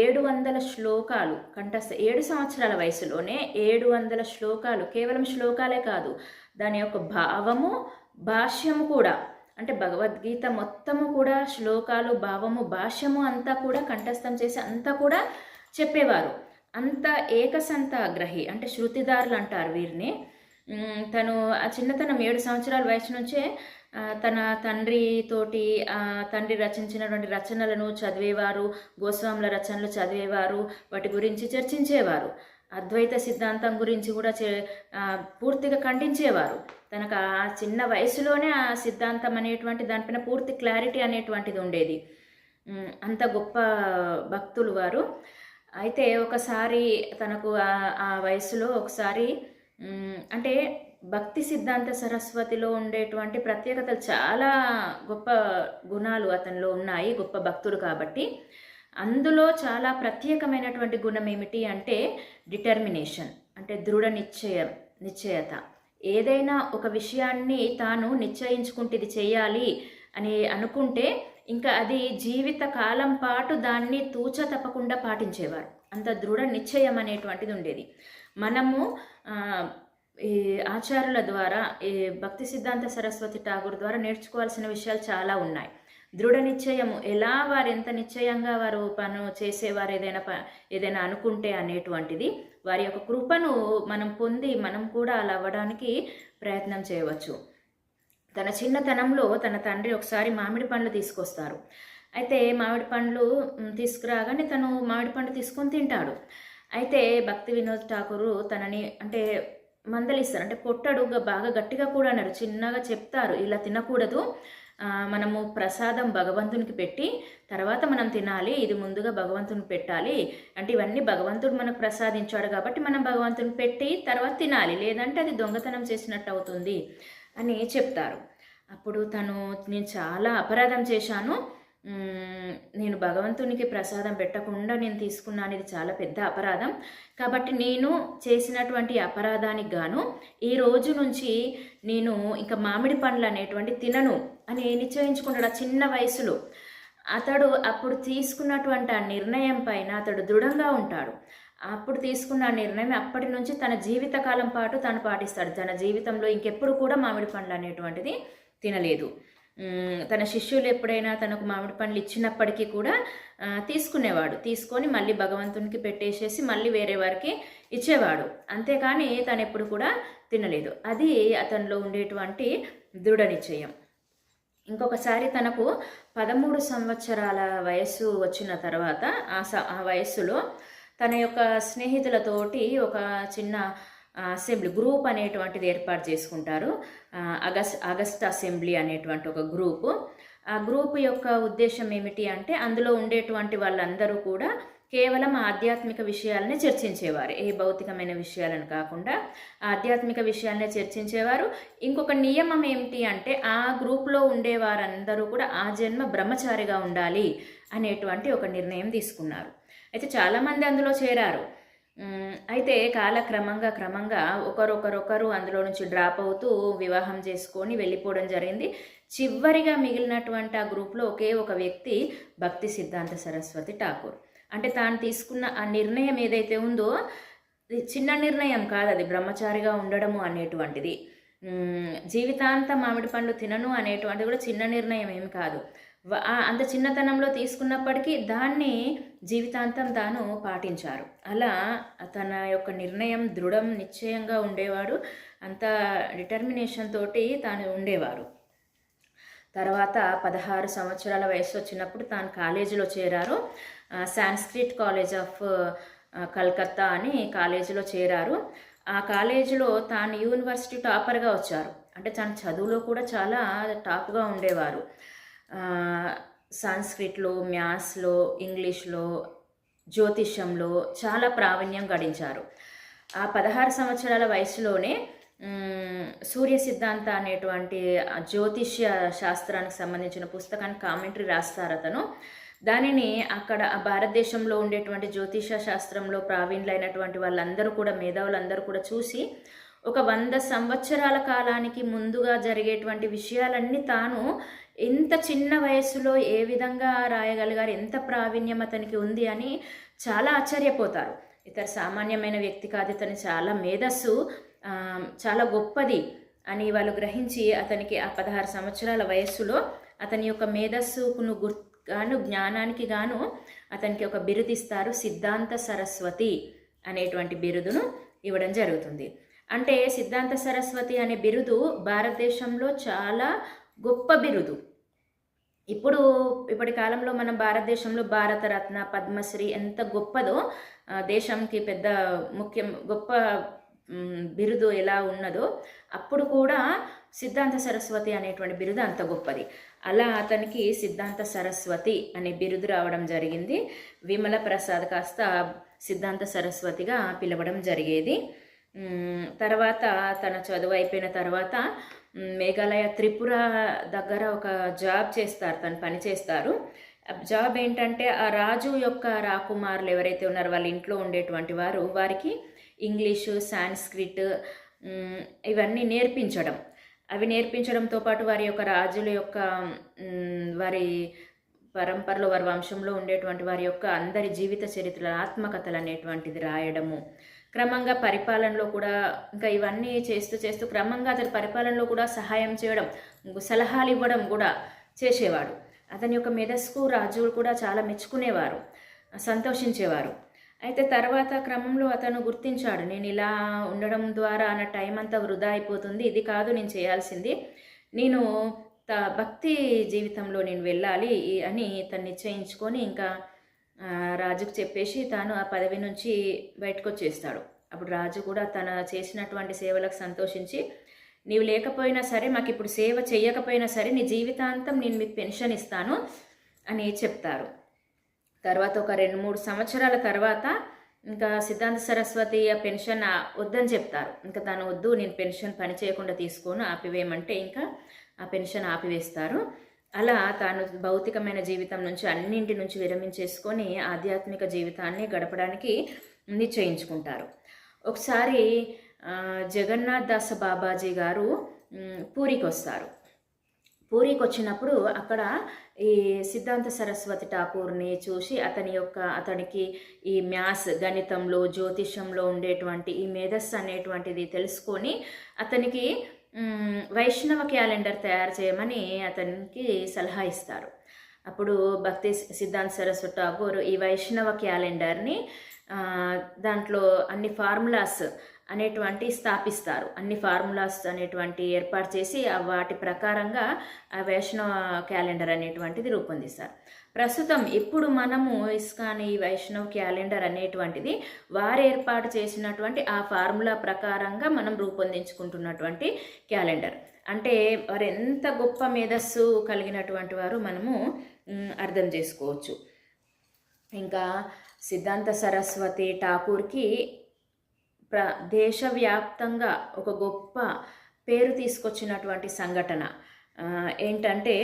700 శ్లోకాలు కంఠస్థ 7 సంవత్సరాల వయసులోనే 700 శ్లోకాలు, కేవలం శ్లోకాలే కాదు, దాని యొక్క భావము భాష్యము కూడా, అంటే భగవద్గీత మొత్తము కూడా శ్లోకాలు, భావము, భాష్యము అంతా కూడా కంఠస్థం చేసి అంతా కూడా చెప్పేవారు. అంత ఏకసంతాగ్రహి అంటే శృతిదారులు అంటారు వీరిని. తను ఆ చిన్నతనం 7 సంవత్సరాల వయసు నుంచే తన తండ్రి రచించినటువంటి రచనలను చదివేవారు, గోస్వాముల రచనలు చదివేవారు, వాటి గురించి చర్చించేవారు. అద్వైత సిద్ధాంతం గురించి కూడా పూర్తిగా ఖండించేవారు. తనకు ఆ చిన్న వయసులోనే ఆ సిద్ధాంతం అనేటువంటి దానిపైన పూర్తి క్లారిటీ అనేటువంటిది ఉండేది. అంత గొప్ప భక్తులు వారు. అయితే ఒకసారి తనకు ఆ వయసులో ఒకసారి అంటే భక్తి సిద్ధాంత సరస్వతిలో ఉండేటువంటి ప్రత్యేకతలు, చాలా గొప్ప గుణాలు అతనిలో ఉన్నాయి, గొప్ప భక్తుడు కాబట్టి. అందులో చాలా ప్రత్యేకమైనటువంటి గుణం ఏమిటి అంటే డిటర్మినేషన్, అంటే దృఢ నిశ్చయత. ఏదైనా ఒక విషయాన్ని తాను నిశ్చయించుకుంటే ఇది చేయాలి అని అనుకుంటే ఇంకా అది జీవిత కాలం పాటు దాన్ని తూచ తప్పకుండా పాటించేవారు. అంత దృఢ నిశ్చయం అనేటువంటిది ఉండేది. మనము ఈ ఆచార్యుల ద్వారా, ఈ భక్తి సిద్ధాంత సరస్వతి ఠాగూర్ ద్వారా నేర్చుకోవాల్సిన విషయాలు చాలా ఉన్నాయి. దృఢ నిశ్చయము, ఎలా వారు ఎంత నిశ్చయంగా వారు పను చేసేవారు ఏదైనా అనుకుంటే అనేటువంటిది, వారి యొక్క కృపను మనం పొంది మనం కూడా అలా అవ్వడానికి ప్రయత్నం చేయవచ్చు. తన చిన్నతనంలో తన తండ్రి ఒకసారి మామిడి పండ్లు తీసుకొస్తారు. అయితే మామిడి పండ్లు తీసుకురాగానే తను మామిడి పండు తీసుకొని తింటాడు. అయితే భక్తి వినోద్ ఠాకూర్ తనని అంటే మందలిస్తారు, అంటే కొట్టడు, బాగా గట్టిగా కూడా అన్నారు, చిన్నగా చెప్తారు, ఇలా తినకూడదు, మనము ప్రసాదం భగవంతునికి పెట్టి తర్వాత మనం తినాలి, ఇది ముందుగా భగవంతునికి పెట్టాలి, అంటే ఇవన్నీ భగవంతుడు మనకు ప్రసాదించాడు కాబట్టి మనం భగవంతునికి పెట్టి తర్వాత తినాలి, లేదంటే అది దొంగతనం చేసినట్టు అవుతుంది అని చెప్తారు. అప్పుడు నేను చాలా అపరాధం చేశాను, నేను భగవంతునికి ప్రసాదం పెట్టకుండా నేను తీసుకున్నాను, ఇది చాలా పెద్ద అపరాధం, కాబట్టి నేను చేసినటువంటి అపరాధానికి గాను ఈ రోజు నుంచి నేను ఇంకా మామిడి పండ్లు అనేటువంటి తినను అని నిశ్చయించుకుంటాడు. ఆ చిన్న వయసులో అతడు అప్పుడు తీసుకున్నటువంటి ఆ నిర్ణయం పైన అతడు దృఢంగా ఉంటాడు. అప్పుడు తీసుకున్న నిర్ణయం అప్పటి నుంచి తన జీవితకాలం పాటు తను పాటిస్తాడు. తన జీవితంలో ఇంకెప్పుడు కూడా మామిడి పండ్లు అనేటువంటిది తినలేదు. తన శిష్యులు ఎప్పుడైనా తనకు మామిడి పండ్లు ఇచ్చినప్పటికీ కూడా తీసుకునేవాడు, తీసుకొని మళ్ళీ భగవంతునికి పెట్టేసేసి మళ్ళీ వేరే వారికి ఇచ్చేవాడు, అంతేకాని తను ఎప్పుడు కూడా తినలేదు. అది అతనిలో ఉండేటువంటి దృఢ నిశ్చయం. ఇంకొకసారి తనకు 13 సంవత్సరాల వయస్సు వచ్చిన తర్వాత ఆ వయస్సులో తన యొక్క స్నేహితులతోటి ఒక చిన్న అసెంబ్లీ గ్రూప్ అనేటువంటిది ఏర్పాటు చేసుకుంటారు. ఆగస్ట్ అసెంబ్లీ అనేటువంటి ఒక గ్రూపు. ఆ గ్రూప్ యొక్క ఉద్దేశం ఏమిటి అంటే అందులో ఉండేటువంటి వాళ్ళందరూ కూడా కేవలం ఆధ్యాత్మిక విషయాలనే చర్చించేవారు. ఏ భౌతికమైన విషయాలను కాకుండా ఆధ్యాత్మిక విషయాలనే చర్చించేవారు. ఇంకొక నియమం ఏమిటి అంటే ఆ గ్రూప్లో ఉండేవారందరూ కూడా ఆ జన్మ బ్రహ్మచారిగా ఉండాలి అనేటువంటి ఒక నిర్ణయం తీసుకున్నారు. అయితే చాలామంది అందులో చేరారు. అయితే క్రమంగా ఒకరొకరు అందులో నుంచి డ్రాప్ అవుతూ వివాహం చేసుకొని వెళ్ళిపోవడం జరిగింది. చివరిగా మిగిలినటువంటి ఆ గ్రూప్లో ఒకే ఒక వ్యక్తి భక్తి సిద్ధాంత సరస్వతి ఠాకూర్. అంటే తాను తీసుకున్న ఆ నిర్ణయం ఏదైతే ఉందో చిన్న నిర్ణయం కాదు, అది బ్రహ్మచారిగా ఉండడము అనేటువంటిది. జీవితాంతం మామిడి పండ్లు తినను అనేటువంటిది కూడా చిన్న నిర్ణయం ఏమి కాదు. అంత చిన్నతనంలో తీసుకున్నప్పటికీ దాన్ని జీవితాంతం తాను పాటించారు. అలా తన యొక్క నిర్ణయం దృఢం నిశ్చయంగా ఉండేవాడు. అంత డిటర్మినేషన్ తోటి తాను ఉండేవారు. తర్వాత 16 సంవత్సరాల వయసు వచ్చినప్పుడు తాను కాలేజీలో చేరారు. సాంస్క్రిట్ కాలేజ్ ఆఫ్ కలకత్తా అని కాలేజీలో చేరారు. ఆ కాలేజీలో తాను యూనివర్సిటీ టాపర్గా వచ్చారు. అంటే తన చదువులో కూడా చాలా టాప్గా ఉండేవారు. సాంస్క్రిట్లో, మ్యాథ్స్లో, ఇంగ్లీష్లో, జ్యోతిష్యంలో చాలా ప్రావీణ్యం గడించారు. ఆ 16 సంవత్సరాల వయసులోనే సూర్య సిద్ధాంత అనేటువంటి జ్యోతిష్య శాస్త్రానికి సంబంధించిన పుస్తకానికి కామెంటరీ రాస్తారు అతను. దానిని అక్కడ భారతదేశంలో ఉండేటువంటి జ్యోతిష శాస్త్రంలో ప్రావీణ్యులైనటువంటి వాళ్ళందరూ కూడా, మేధావులందరూ కూడా చూసి ఒక 100 సంవత్సరాల కాలానికి ముందుగా జరిగేటువంటి విషయాలన్నీ తాను ఎంత చిన్న వయసులో ఏ విధంగా రాయగలిగారు, ఎంత ప్రావీణ్యం అతనికి ఉంది అని చాలా ఆశ్చర్యపోతారు. ఇతర సామాన్యమైన వ్యక్తి కాదు, ఇతని చాలా మేధస్సు చాలా గొప్పది అని వాళ్ళు గ్రహించి అతనికి ఆ 16 సంవత్సరాల వయస్సులో అతని యొక్క మేధస్సుకును గాను, జ్ఞానానికి గాను అతనికి ఒక బిరుదు ఇస్తారు. సిద్ధాంత సరస్వతి అనేటువంటి బిరుదును ఇవ్వడం జరుగుతుంది. అంటే సిద్ధాంత సరస్వతి అనే బిరుదు భారతదేశంలో చాలా గొప్ప బిరుదు. ఇప్పటి కాలంలో మనం భారతదేశంలో భారతరత్న, పద్మశ్రీ ఎంత గొప్పదో, దేశంకి పెద్ద గొప్ప బిరుదు ఎలా ఉన్నదో అప్పుడు కూడా సిద్ధాంత సరస్వతి అనేటువంటి బిరుదు అంత గొప్పది. అలా అతనికి సిద్ధాంత సరస్వతి అనే బిరుదు రావడం జరిగింది. విమల ప్రసాద్ కాస్త సిద్ధాంత సరస్వతిగా పిలవడం జరిగేది. తర్వాత తన చదువు అయిపోయిన తర్వాత మేఘాలయ త్రిపుర దగ్గర ఒక జాబ్ చేస్తారు, తను పని చేస్తారు. జాబ్ ఏంటంటే ఆ రాజు యొక్క రాకుమారులు ఎవరైతే ఉన్నారో వాళ్ళ ఇంట్లో ఉండేటువంటి వారికి ఇంగ్లీషు, సాంస్క్రిట్ ఇవన్నీ నేర్పించడం. అవి నేర్పించడంతో పాటు వారి యొక్క రాజుల యొక్క వారి పరంపరలో, వారి వంశంలో ఉండేటువంటి వారి యొక్క అందరి జీవిత చరిత్రల ఆత్మకథలు అనేటువంటిది రాయడము. క్రమంగా పరిపాలనలో కూడా ఇంకా ఇవన్నీ చేస్తూ క్రమంగా అతని పరిపాలనలో కూడా సహాయం చేయడం, సలహాలు ఇవ్వడం కూడా చేసేవాడు. అతని యొక్క మేధస్సుకు రాజులు కూడా చాలా మెచ్చుకునేవారు, సంతోషించేవారు. అయితే తర్వాత క్రమంలో అతను గుర్తించాడు, నేను ఇలా ఉండడం ద్వారా నా టైం అంతా వృధా అయిపోతుంది, ఇది కాదు నేను చేయాల్సింది, నేను భక్తి జీవితంలో నేను వెళ్ళాలి అని తను నిశ్చయించుకొని ఇంకా రాజుకు చెప్పేసి తాను ఆ పదవి నుంచి బయటకు వచ్చేస్తాడు. అప్పుడు రాజు కూడా తన చేసినటువంటి సేవలకు సంతోషించి, నీవు లేకపోయినా సరే, మాకు ఇప్పుడు సేవ చేయకపోయినా సరే నీ జీవితాంతం నేను మీకు పెన్షన్ ఇస్తాను అని చెప్తారు. తర్వాత ఒక 2-3 సంవత్సరాల తర్వాత ఇంకా సిద్ధాంత సరస్వతి ఆ పెన్షన్ వద్దని చెప్తారు. ఇంకా తను వద్దు, నేను పెన్షన్ పని చేయకుండా తీసుకోను, ఆపివేయమంటే ఇంకా ఆ పెన్షన్ ఆపివేస్తారు. అలా తాను భౌతికమైన జీవితం నుంచి అన్నింటి నుంచి విరమించేసుకొని ఆధ్యాత్మిక జీవితాన్ని గడపడానికి నిశ్చయించుకుంటారు. ఒకసారి జగన్నాథ్ దాస బాబాజీ గారు పూరికి వస్తారు. పూరికి వచ్చినప్పుడు అక్కడ ఈ సిద్ధాంత సరస్వతి ఠాకూర్ని చూసి అతనికి ఈ మ్యాథ్స్, గణితంలో, జ్యోతిషంలో ఉండేటువంటి ఈ మేధస్సు అనేటువంటిది తెలుసుకొని అతనికి వైష్ణవ క్యాలెండర్ తయారు చేయమని అతనికి సలహా ఇస్తారు. అప్పుడు భక్తి సిద్ధాంత సరస్వతి ఠాకూర్ ఈ వైష్ణవ క్యాలెండర్ని దాంట్లో అన్ని ఫార్ములాస్ అనేటువంటి స్థాపిస్తారు. అన్ని ఫార్ములాస్ అనేటువంటి ఏర్పాటు చేసి వాటి ప్రకారంగా ఆ వైష్ణవ క్యాలెండర్ అనేటువంటిది రూపొందిస్తారు. ప్రస్తుతం ఇప్పుడు మనము ఇస్కాన్ ఈ వైష్ణవ క్యాలెండర్ అనేటువంటిది వారు ఏర్పాటు చేసినటువంటి ఆ ఫార్ములా ప్రకారంగా మనం రూపొందించుకుంటున్నటువంటి క్యాలెండర్. అంటే వారు ఎంత గొప్ప మేధస్సు కలిగినటువంటి వారు మనము అర్థం చేసుకోవచ్చు. ఇంకా సిద్ధాంత సరస్వతి ఠాకూర్కి దేశవ్యాప్తంగా ఒక గొప్ప పేరు తీసుకొచ్చినటువంటి సంఘటన ఏంటంటే,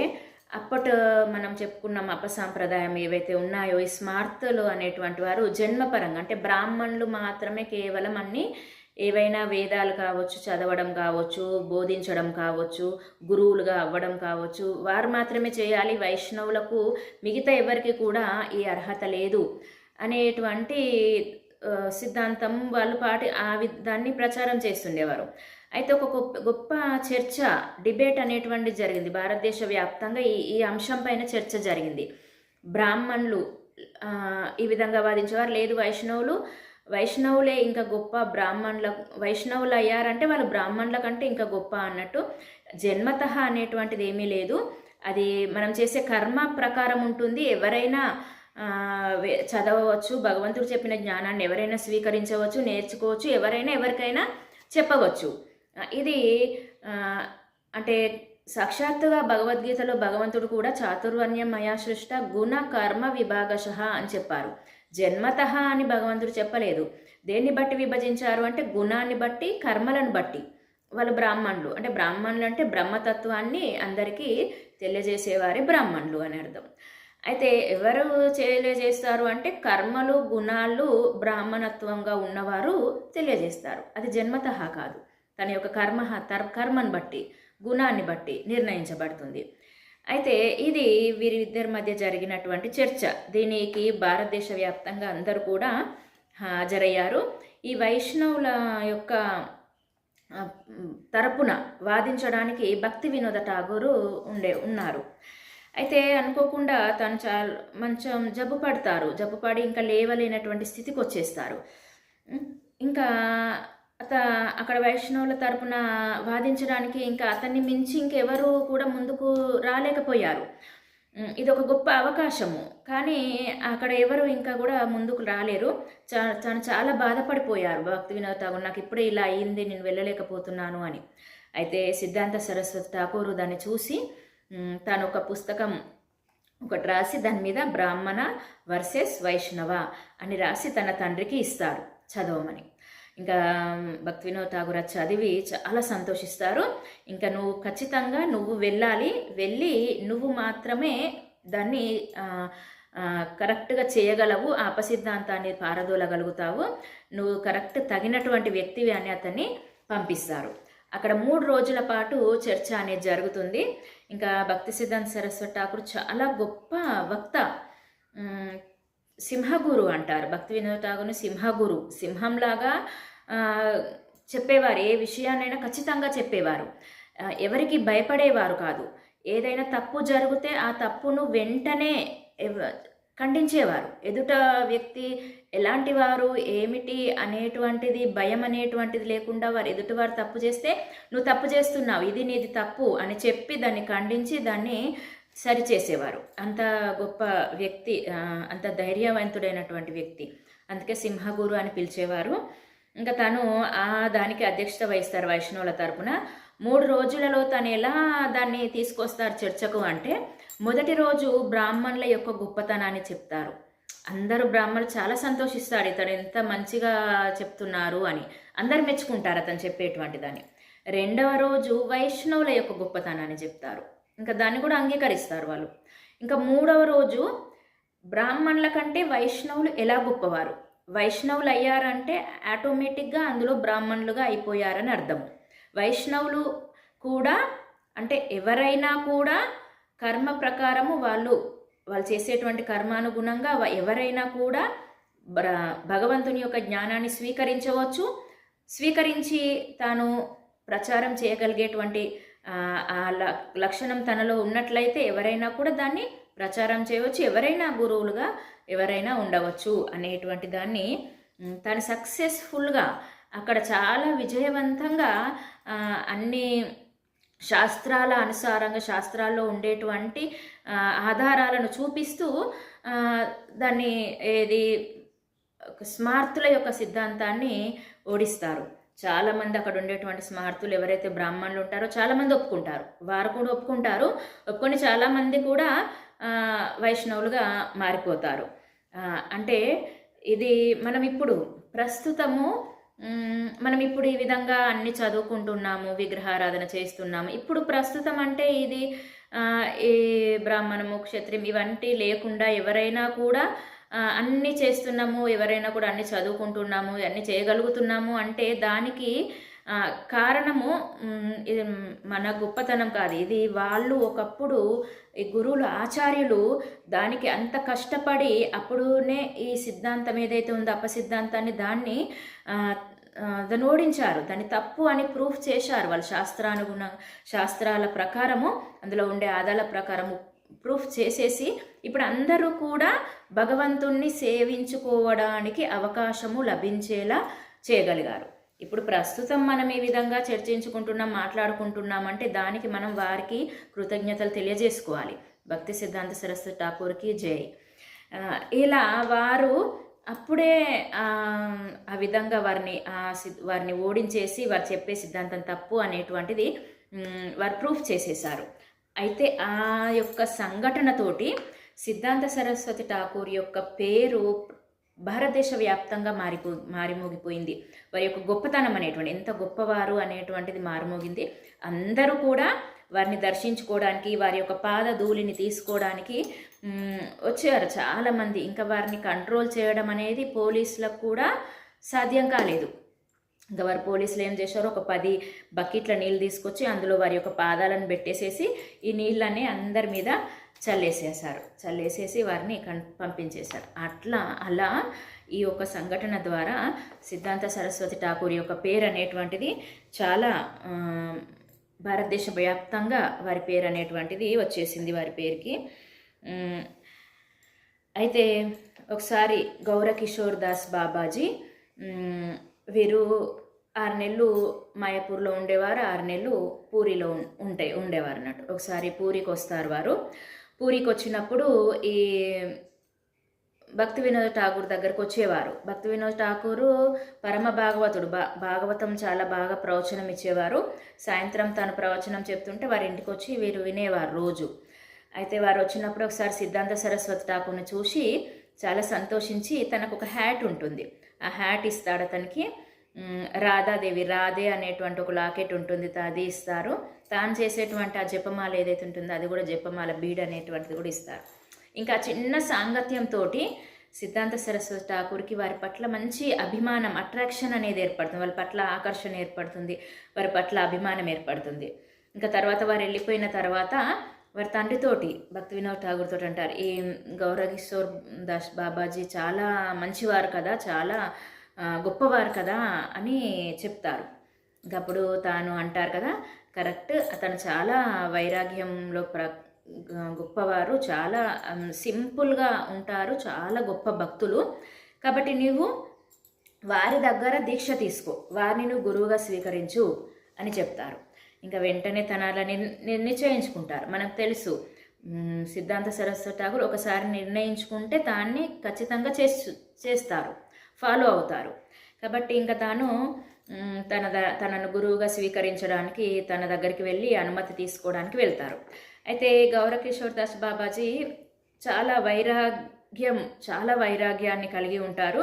మనం చెప్పుకున్నాం అపసాంప్రదాయం ఏవైతే ఉన్నాయో, ఈ స్మార్తులు అనేటువంటి వారు జన్మపరంగా అంటే బ్రాహ్మణులు మాత్రమే కేవలం అన్ని ఏవైనా వేదాలు కావచ్చు, చదవడం కావచ్చు, బోధించడం కావచ్చు, గురువులుగా అవ్వడం కావచ్చు, వారు మాత్రమే చేయాలి, వైష్ణవులకు మిగతా ఎవరికి కూడా ఈ అర్హత లేదు అనేటువంటి సిద్ధాంతం వాళ్ళు దాన్ని ప్రచారం చేస్తుండేవారు. అయితే ఒక గొప్ప చర్చ, డిబేట్ అనేటువంటిది జరిగింది భారతదేశ వ్యాప్తంగా. ఈ అంశం పైన చర్చ జరిగింది. బ్రాహ్మణులు ఈ విధంగా వాదించేవారు, లేదు వైష్ణవులే ఇంకా గొప్ప, వైష్ణవులు అయ్యారంటే వాళ్ళు బ్రాహ్మణుల కంటే ఇంకా గొప్ప అన్నట్టు. జన్మతః అనేటువంటిది ఏమీ లేదు, అది మనం చేసే కర్మ ప్రకారం ఉంటుంది. ఎవరైనా చదవవచ్చు, భగవంతుడు చెప్పిన జ్ఞానాన్ని ఎవరైనా స్వీకరించవచ్చు, నేర్చుకోవచ్చు, ఎవరికైనా చెప్పవచ్చు. ఇది అంటే సాక్షాత్తుగా భగవద్గీతలో భగవంతుడు కూడా చాతుర్వర్ణ్యం మయా సృష్ట గుణ కర్మ విభాగశః అని చెప్పారు. జన్మతః అని భగవంతుడు చెప్పలేదు. దేన్ని బట్టి విభజించారు అంటే గుణాన్ని బట్టి, కర్మలను బట్టి. వాళ్ళు బ్రాహ్మణులు అంటే బ్రహ్మతత్వాన్ని అందరికీ తెలియజేసేవారే బ్రాహ్మణులు అని అర్థం. అయితే ఎవరు తెలియజేస్తారు అంటే కర్మలు, గుణాలు బ్రాహ్మణత్వంగా ఉన్నవారు తెలియజేస్తారు. అది జన్మతః కాదు, తన యొక్క కర్మను బట్టి, గుణాన్ని బట్టి నిర్ణయించబడుతుంది. అయితే ఇది వీరిద్దరి మధ్య జరిగినటువంటి చర్చ. దీనికి భారతదేశ వ్యాప్తంగా అందరూ కూడా హాజరయ్యారు. ఈ వైష్ణవుల యొక్క తరపున వాదించడానికి భక్తి వినోద ఠాగూరు ఉన్నారు. అయితే అనుకోకుండా తను మంచం జబ్బుపడి ఇంకా లేవలేనటువంటి స్థితికి వచ్చేస్తారు. ఇంకా అక్కడ వైష్ణవుల తరపున వాదించడానికి ఇంకా అతన్ని మించి ఇంకెవరు కూడా ముందుకు రాలేకపోయారు. ఇది ఒక గొప్ప అవకాశము, కానీ అక్కడ ఎవరు ఇంకా కూడా ముందుకు రాలేరు. తను చాలా బాధపడిపోయారు. భక్తి వినోద ఠాగూర్, నాకు ఇప్పుడే ఇలా అయ్యింది, నేను వెళ్ళలేకపోతున్నాను అని. అయితే సిద్ధాంత సరస్వతి ఠాకూరు దాన్ని చూసి తాను ఒక పుస్తకం ఒకటి రాసి దాని మీద బ్రాహ్మణ వర్సెస్ వైష్ణవ అని రాసి తన తండ్రికి ఇస్తారు చదవమని. ఇంకా భక్తి వినోద ఠాగూర్ చదివి చాలా సంతోషిస్తారు. ఇంకా నువ్వు ఖచ్చితంగా వెళ్ళి నువ్వు మాత్రమే దాన్ని కరెక్ట్గా చేయగలవు, అపసిద్ధాంతాన్ని పారదోలగలుగుతావు, నువ్వు కరెక్ట్ తగినటువంటి వ్యక్తివి అని అతన్ని పంపిస్తారు. అక్కడ 3 రోజుల పాటు చర్చ అనేది జరుగుతుంది. ఇంకా భక్తి సిద్ధాంత సరస్వతి ఠాకూర్ చాలా గొప్ప వక్త, సింహగురు అంటారు. భక్తి వినోద ఠాగూర్ని సింహగురు, సింహంలాగా చెప్పేవారు. ఏ విషయాన్నైనా ఖచ్చితంగా చెప్పేవారు, ఎవరికి భయపడేవారు కాదు. ఏదైనా తప్పు జరిగితే ఆ తప్పును వెంటనే ఖండించేవారు. ఎదుట వ్యక్తి ఎలాంటి వారు, ఏమిటి అనేటువంటిది భయం అనేటువంటిది లేకుండా ఎదుటివారు తప్పు చేస్తే నువ్వు తప్పు చేస్తున్నావు, ఇది నీది తప్పు అని చెప్పి దాన్ని ఖండించి దాన్ని సరిచేసేవారు. అంత గొప్ప వ్యక్తి, అంత ధైర్యవంతుడైనటువంటి వ్యక్తి. అందుకే సింహగురు అని పిలిచేవారు. ఇంకా తను దానికి అధ్యక్షత వహిస్తారు వైష్ణవుల తరపున. 3 రోజులలో తను ఎలా దాన్ని తీసుకొస్తారు చర్చకు అంటే, మొదటి రోజు బ్రాహ్మణుల యొక్క గొప్పతనాన్ని చెప్తారు. అందరూ బ్రాహ్మణులు చాలా సంతోషిస్తారు, ఇతను ఎంత మంచిగా చెప్తున్నారు అని అందరు మెచ్చుకుంటారు అతను చెప్పేటువంటి దాన్ని. 2వ రోజు వైష్ణవుల యొక్క గొప్పతనాన్ని చెప్తారు, ఇంకా దాన్ని కూడా అంగీకరిస్తారు వాళ్ళు. ఇంకా 3వ రోజు బ్రాహ్మణుల కంటే వైష్ణవులు ఎలా గొప్పవారు, వైష్ణవులు అయ్యారంటే ఆటోమేటిక్గా అందులో బ్రాహ్మణులుగా అయిపోయారని అర్థం. వైష్ణవులు కూడా అంటే ఎవరైనా కూడా కర్మ ప్రకారము వాళ్ళు చేసేటువంటి కర్మానుగుణంగా ఎవరైనా కూడా భగవంతుని యొక్క జ్ఞానాన్ని స్వీకరించి తాను ప్రచారం చేయగలిగేటువంటి ఆ లక్షణం తనలో ఉన్నట్లయితే ఎవరైనా కూడా దాన్ని ప్రచారం చేయవచ్చు, ఎవరైనా గురువులుగా ఎవరైనా ఉండవచ్చు అనేటువంటి దాన్ని తను సక్సెస్ఫుల్గా అక్కడ చాలా విజయవంతంగా అన్ని శాస్త్రాల అనుసారంగా, శాస్త్రాల్లో ఉండేటువంటి ఆధారాలను చూపిస్తూ దాన్ని స్మార్తుల యొక్క సిద్ధాంతాన్ని ఓడిస్తారు. చాలామంది అక్కడ ఉండేటువంటి స్మార్తులు ఎవరైతే బ్రాహ్మణులు ఉంటారో చాలామంది ఒప్పుకుంటారు, వారు కూడా ఒప్పుకొని చాలామంది కూడా వైష్ణవులుగా మారిపోతారు. అంటే ఇది మనం ఇప్పుడు ప్రస్తుతము మనం ఇప్పుడు ఈ విధంగా అన్ని చదువుకుంటున్నాము, విగ్రహారాధన చేస్తున్నాము. ఇప్పుడు ప్రస్తుతం అంటే ఇది ఈ బ్రాహ్మణము, క్షత్రియం ఇవంటి లేకుండా ఎవరైనా కూడా అన్నీ చేస్తున్నాము, ఎవరైనా కూడా అన్నీ చదువుకుంటున్నాము, అన్నీ చేయగలుగుతున్నాము అంటే దానికి కారణము ఇది మన గొప్పతనం కాదు. ఇది వాళ్ళు ఒకప్పుడు ఈ గురువులు, ఆచార్యులు దానికి అంత కష్టపడి అప్పుడునే ఈ సిద్ధాంతం ఏదైతే ఉందో అపసిద్ధాంతాన్ని దాన్ని దాన్ని ఓడించారు, దాన్ని తప్పు అని ప్రూఫ్ చేశారు. వాళ్ళు శాస్త్రాల ప్రకారము, అందులో ఉండే ఆదాల ప్రకారము ప్రూఫ్ చేసేసి ఇప్పుడు అందరూ కూడా భగవంతుణ్ణి సేవించుకోవడానికి అవకాశము లభించేలా చేయగలిగారు. ఇప్పుడు ప్రస్తుతం మనం ఈ విధంగా చర్చించుకుంటున్నాం, మాట్లాడుకుంటున్నాం అంటే దానికి మనం వారికి కృతజ్ఞతలు తెలియజేసుకోవాలి. భక్తి సిద్ధాంత సరస్వతి ఠాకూర్కి జై. ఇలా వారు అప్పుడే ఆ విధంగా వారిని ఓడించేసి వారు చెప్పే సిద్ధాంతం తప్పు అనేటువంటిది వారు ప్రూఫ్ చేసేశారు. అయితే ఆ యొక్క సంఘటనతోటి సిద్ధాంత సరస్వతి ఠాకూర్ యొక్క పేరు భారతదేశ వ్యాప్తంగా మారిమోగిపోయింది. వారి యొక్క గొప్పతనం అనేటువంటి, ఎంత గొప్పవారు అనేటువంటిది మారుమోగింది. అందరూ కూడా వారిని దర్శించుకోవడానికి, వారి యొక్క పాద ధూళిని తీసుకోవడానికి వచ్చారు చాలామంది. ఇంకా వారిని కంట్రోల్ చేయడం అనేది పోలీసులకు కూడా సాధ్యం కాలేదు. ఇంకా వారు పోలీసులు ఏం చేశారు, ఒక 10 బకెట్ల నీళ్ళు తీసుకొచ్చి అందులో వారి యొక్క పాదాలను పెట్టేసేసి ఈ నీళ్ళని అందరి మీద చల్లేసేసి వారిని పంపించేశారు. అలా ఈ యొక్క సంఘటన ద్వారా సిద్ధాంత సరస్వతి ఠాకూర్ యొక్క పేరు అనేటువంటిది చాలా భారతదేశ వ్యాప్తంగా వారి పేరు అనేటువంటిది వచ్చేసింది వారి పేరుకి. అయితే ఒకసారి గౌరకిషోర్ దాస్ బాబాజీ వీరు 6 నెలలు మాయాపూర్లో ఉండేవారు, 6 నెలలు పూరిలో ఉండేవారు అన్నట్టు. ఒకసారి పూరికి వస్తారు వారు. పూరికి వచ్చినప్పుడు ఈ భక్తి వినోద్ ఠాకూర్ దగ్గరకు వచ్చేవారు. భక్తి వినోద్ ఠాకూరు పరమ భాగవతుడు, భాగవతం చాలా బాగా ప్రవచనం ఇచ్చేవారు. సాయంత్రం తను ప్రవచనం చెప్తుంటే వారి ఇంటికి వచ్చి వీరు వినేవారు రోజు. అయితే వారు వచ్చినప్పుడు ఒకసారి సిద్ధాంత సరస్వతి ఠాకూర్ని చూసి చాలా సంతోషించి తనకు ఒక హ్యాట్ ఉంటుంది, ఆ హ్యాట్ ఇస్తాడు అతనికి. రాధాదేవి, రాధే అనేటువంటి ఒక లాకెట్ ఉంటుంది, అది ఇస్తారు. తాను చేసేటువంటి ఆ జపమాల ఏదైతే ఉంటుందో అది కూడా జపమాల బీడ్ అనేటువంటిది కూడా ఇస్తారు. ఇంకా చిన్న సాంగత్యంతో సిద్ధాంత సరస్వతి ఠాకూర్కి వారి పట్ల మంచి అభిమానం, అట్రాక్షన్ అనేది ఏర్పడుతుంది, వాళ్ళ పట్ల ఆకర్షణ ఏర్పడుతుంది, వారి పట్ల అభిమానం ఏర్పడుతుంది. ఇంకా తర్వాత వారు వెళ్ళిపోయిన తర్వాత వారి తండ్రితోటి భక్తి వినోద్ ఠాకూర్ తోటి అంటారు, ఈ గౌరకిషోర్ దాస్ బాబాజీ చాలా మంచివారు కదా, చాలా గొప్పవారు కదా అని చెప్తారు. ఇంకప్పుడు తాను అంటారు కదా, కరెక్ట్, అతను చాలా వైరాగ్యంలో గొప్పవారు, చాలా సింపుల్గా ఉంటారు, చాలా గొప్ప భక్తులు, కాబట్టి నీవు వారి దగ్గర దీక్ష తీసుకో, వారిని నువ్వు గురువుగా స్వీకరించు అని చెప్తారు. ఇంకా వెంటనే తన అలా నిశ్చయించుకుంటారు. మనకు తెలుసు సిద్ధాంత సరస్వతి ఠాకూర్ ఒకసారి నిర్ణయించుకుంటే దాన్ని ఖచ్చితంగా చేస్తారు, ఫాలో అవుతారు. కాబట్టి ఇంకా తాను తనను గురువుగా స్వీకరించడానికి తన దగ్గరికి వెళ్ళి అనుమతి తీసుకోవడానికి వెళ్తారు. అయితే గౌరకిషోర్ దాస్ బాబాజీ చాలా వైరాగ్యాన్ని కలిగి ఉంటారు.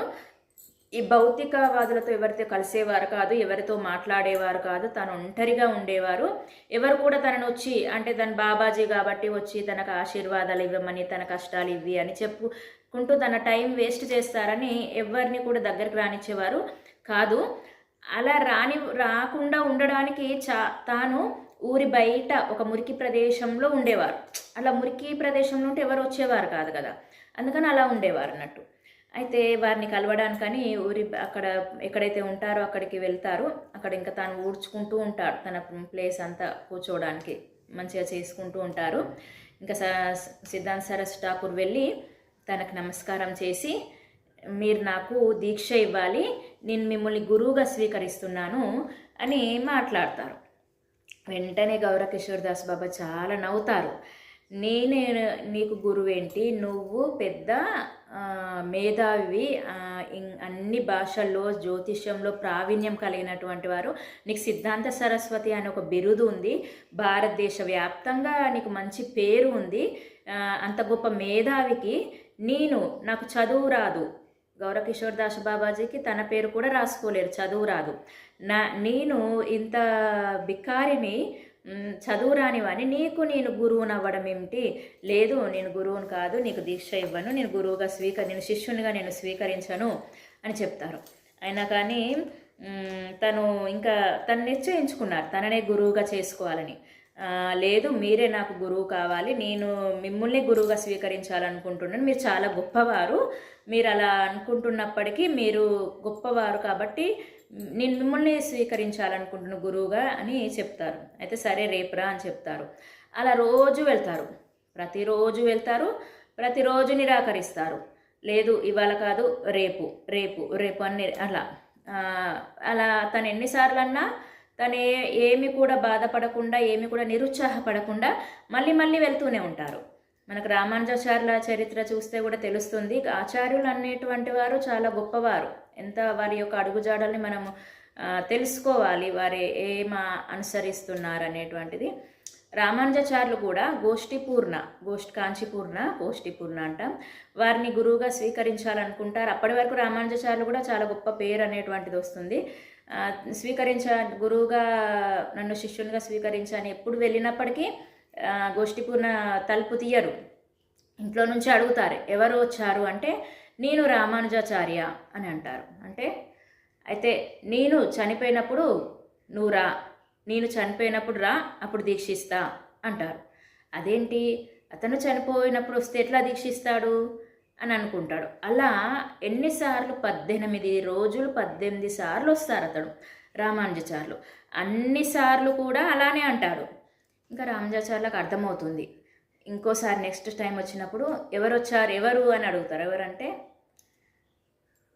ఈ భౌతికవాదులతో ఎవరితో కలిసేవారు కాదు, ఎవరితో మాట్లాడేవారు కాదు, తను ఒంటరిగా ఉండేవారు. ఎవరు కూడా తనను వచ్చి, అంటే తన బాబాజీ కాబట్టి వచ్చి తనకు ఆశీర్వాదాలు ఇవ్వమని, తన కష్టాలు ఇవి అని చెప్పుకుంటూ తన టైం వేస్ట్ చేస్తారని ఎవరిని కూడా దగ్గరికి రానిచ్చేవారు కాదు. అలా రాకుండా ఉండడానికి తాను ఊరి బయట ఒక మురికి ప్రదేశంలో ఉండేవారు. అలా మురికి ప్రదేశంలో ఉంటే ఎవరు వచ్చేవారు కాదు కదా, అందుకని అలా ఉండేవారు అన్నట్టు. అయితే వారిని కలవడానికని అక్కడ ఎక్కడైతే ఉంటారో అక్కడికి వెళ్తారు. అక్కడ ఇంకా తాను ఊడ్చుకుంటూ ఉంటారు, తన ప్లేస్ అంతా కూర్చోవడానికి మంచిగా చేసుకుంటూ ఉంటారు. ఇంకా సిద్ధాంత సరస్వతి ఠాకూర్ వెళ్ళి తనకు నమస్కారం చేసి, మీరు నాకు దీక్ష ఇవ్వాలి, నేను మిమ్మల్ని గురువుగా స్వీకరిస్తున్నాను అని మాట్లాడతారు. వెంటనే గౌరకిషోర్ దాస్ బాబా చాలా నవ్వుతారు. నేనే నీకు గురువేంటి, నువ్వు పెద్ద మేధావి, అన్ని భాషల్లో జ్యోతిష్యంలో ప్రావీణ్యం కలిగినటువంటి వారు, నీకు సిద్ధాంత సరస్వతి అనే ఒక బిరుదు ఉంది, భారతదేశ వ్యాప్తంగా నీకు మంచి పేరు ఉంది, అంత గొప్ప మేధావికి నాకు చదువు రాదు, గౌరకిషోర్ దాస్ బాబాజీకి తన పేరు కూడా రాసుకోలేరు, చదువు రాదు. నేను ఇంత బికారిని, చదువు రానివని నీకు నేను గురువుని అవ్వడం ఏమిటి? లేదు, నేను గురువుని కాదు, నీకు దీక్ష ఇవ్వను, నేను గురువుగా నేను శిష్యునిగా నేను స్వీకరించను అని చెప్తారు. అయినా కానీ తను నిశ్చయించుకున్నారు తననే గురువుగా చేసుకోవాలని. లేదు, మీరే నాకు గురువు కావాలి, నేను మిమ్మల్ని గురువుగా స్వీకరించాలనుకుంటున్నాను, మీరు చాలా గొప్పవారు, మీరు అలా అనుకుంటున్నప్పటికీ మీరు గొప్పవారు కాబట్టి నేను మిమ్మల్ని స్వీకరించాలనుకుంటున్న గురువుగా అని చెప్తారు. అయితే సరే రేపురా అని చెప్తారు. అలా రోజు వెళ్తారు, ప్రతిరోజు వెళ్తారు, ప్రతిరోజు నిరాకరిస్తారు. లేదు ఇవాళ కాదు, రేపు రేపు రేపు అని అలా తను ఎన్నిసార్లు అన్నా తను ఏమి కూడా బాధపడకుండా, ఏమి కూడా నిరుత్సాహపడకుండా మళ్ళీ మళ్ళీ వెళ్తూనే ఉంటారు. మనకు రామానుజాచార్యుల చరిత్ర చూస్తే కూడా తెలుస్తుంది. ఆచార్యులు అనేటువంటి వారు చాలా గొప్పవారు. ఎంత వారి యొక్క అడుగుజాడల్ని మనము తెలుసుకోవాలి, వారు అనుసరిస్తున్నారు అనేటువంటిది. రామానుజాచార్యులు కూడా గోష్ఠిపూర్ణ అంటాం, వారిని గురువుగా స్వీకరించాలనుకుంటారు. అప్పటి వరకు రామానుజాచార్యులు కూడా చాలా గొప్ప పేరు అనేటువంటిది వస్తుంది. గురువుగా నన్ను శిష్యునిగా స్వీకరించని ఎప్పుడు వెళ్ళినప్పటికీ గోష్ఠిపూర్ణ తలుపు తీయరు, ఇంట్లో నుంచి అడుగుతారు ఎవరు వచ్చారు అంటే నేను రామానుజాచార్య అని అంటారు. అయితే నేను చనిపోయినప్పుడు నువ్వు రా, నేను చనిపోయినప్పుడు రా, అప్పుడు దీక్షిస్తా అంటారు. అదేంటి, అతను చనిపోయినప్పుడు వస్తే ఎట్లా దీక్షిస్తాడు అని అనుకుంటాడు. అలా ఎన్నిసార్లు 18 రోజులు 18 సార్లు వస్తారు అతడు రామానుజాచార్యులు. అన్నిసార్లు కూడా అలానే అంటాడు. ఇంకా రామానుజాచార్యులకు అర్థమవుతుంది. ఇంకోసారి నెక్స్ట్ టైం వచ్చినప్పుడు ఎవరు అని అడుగుతారు. ఎవరంటే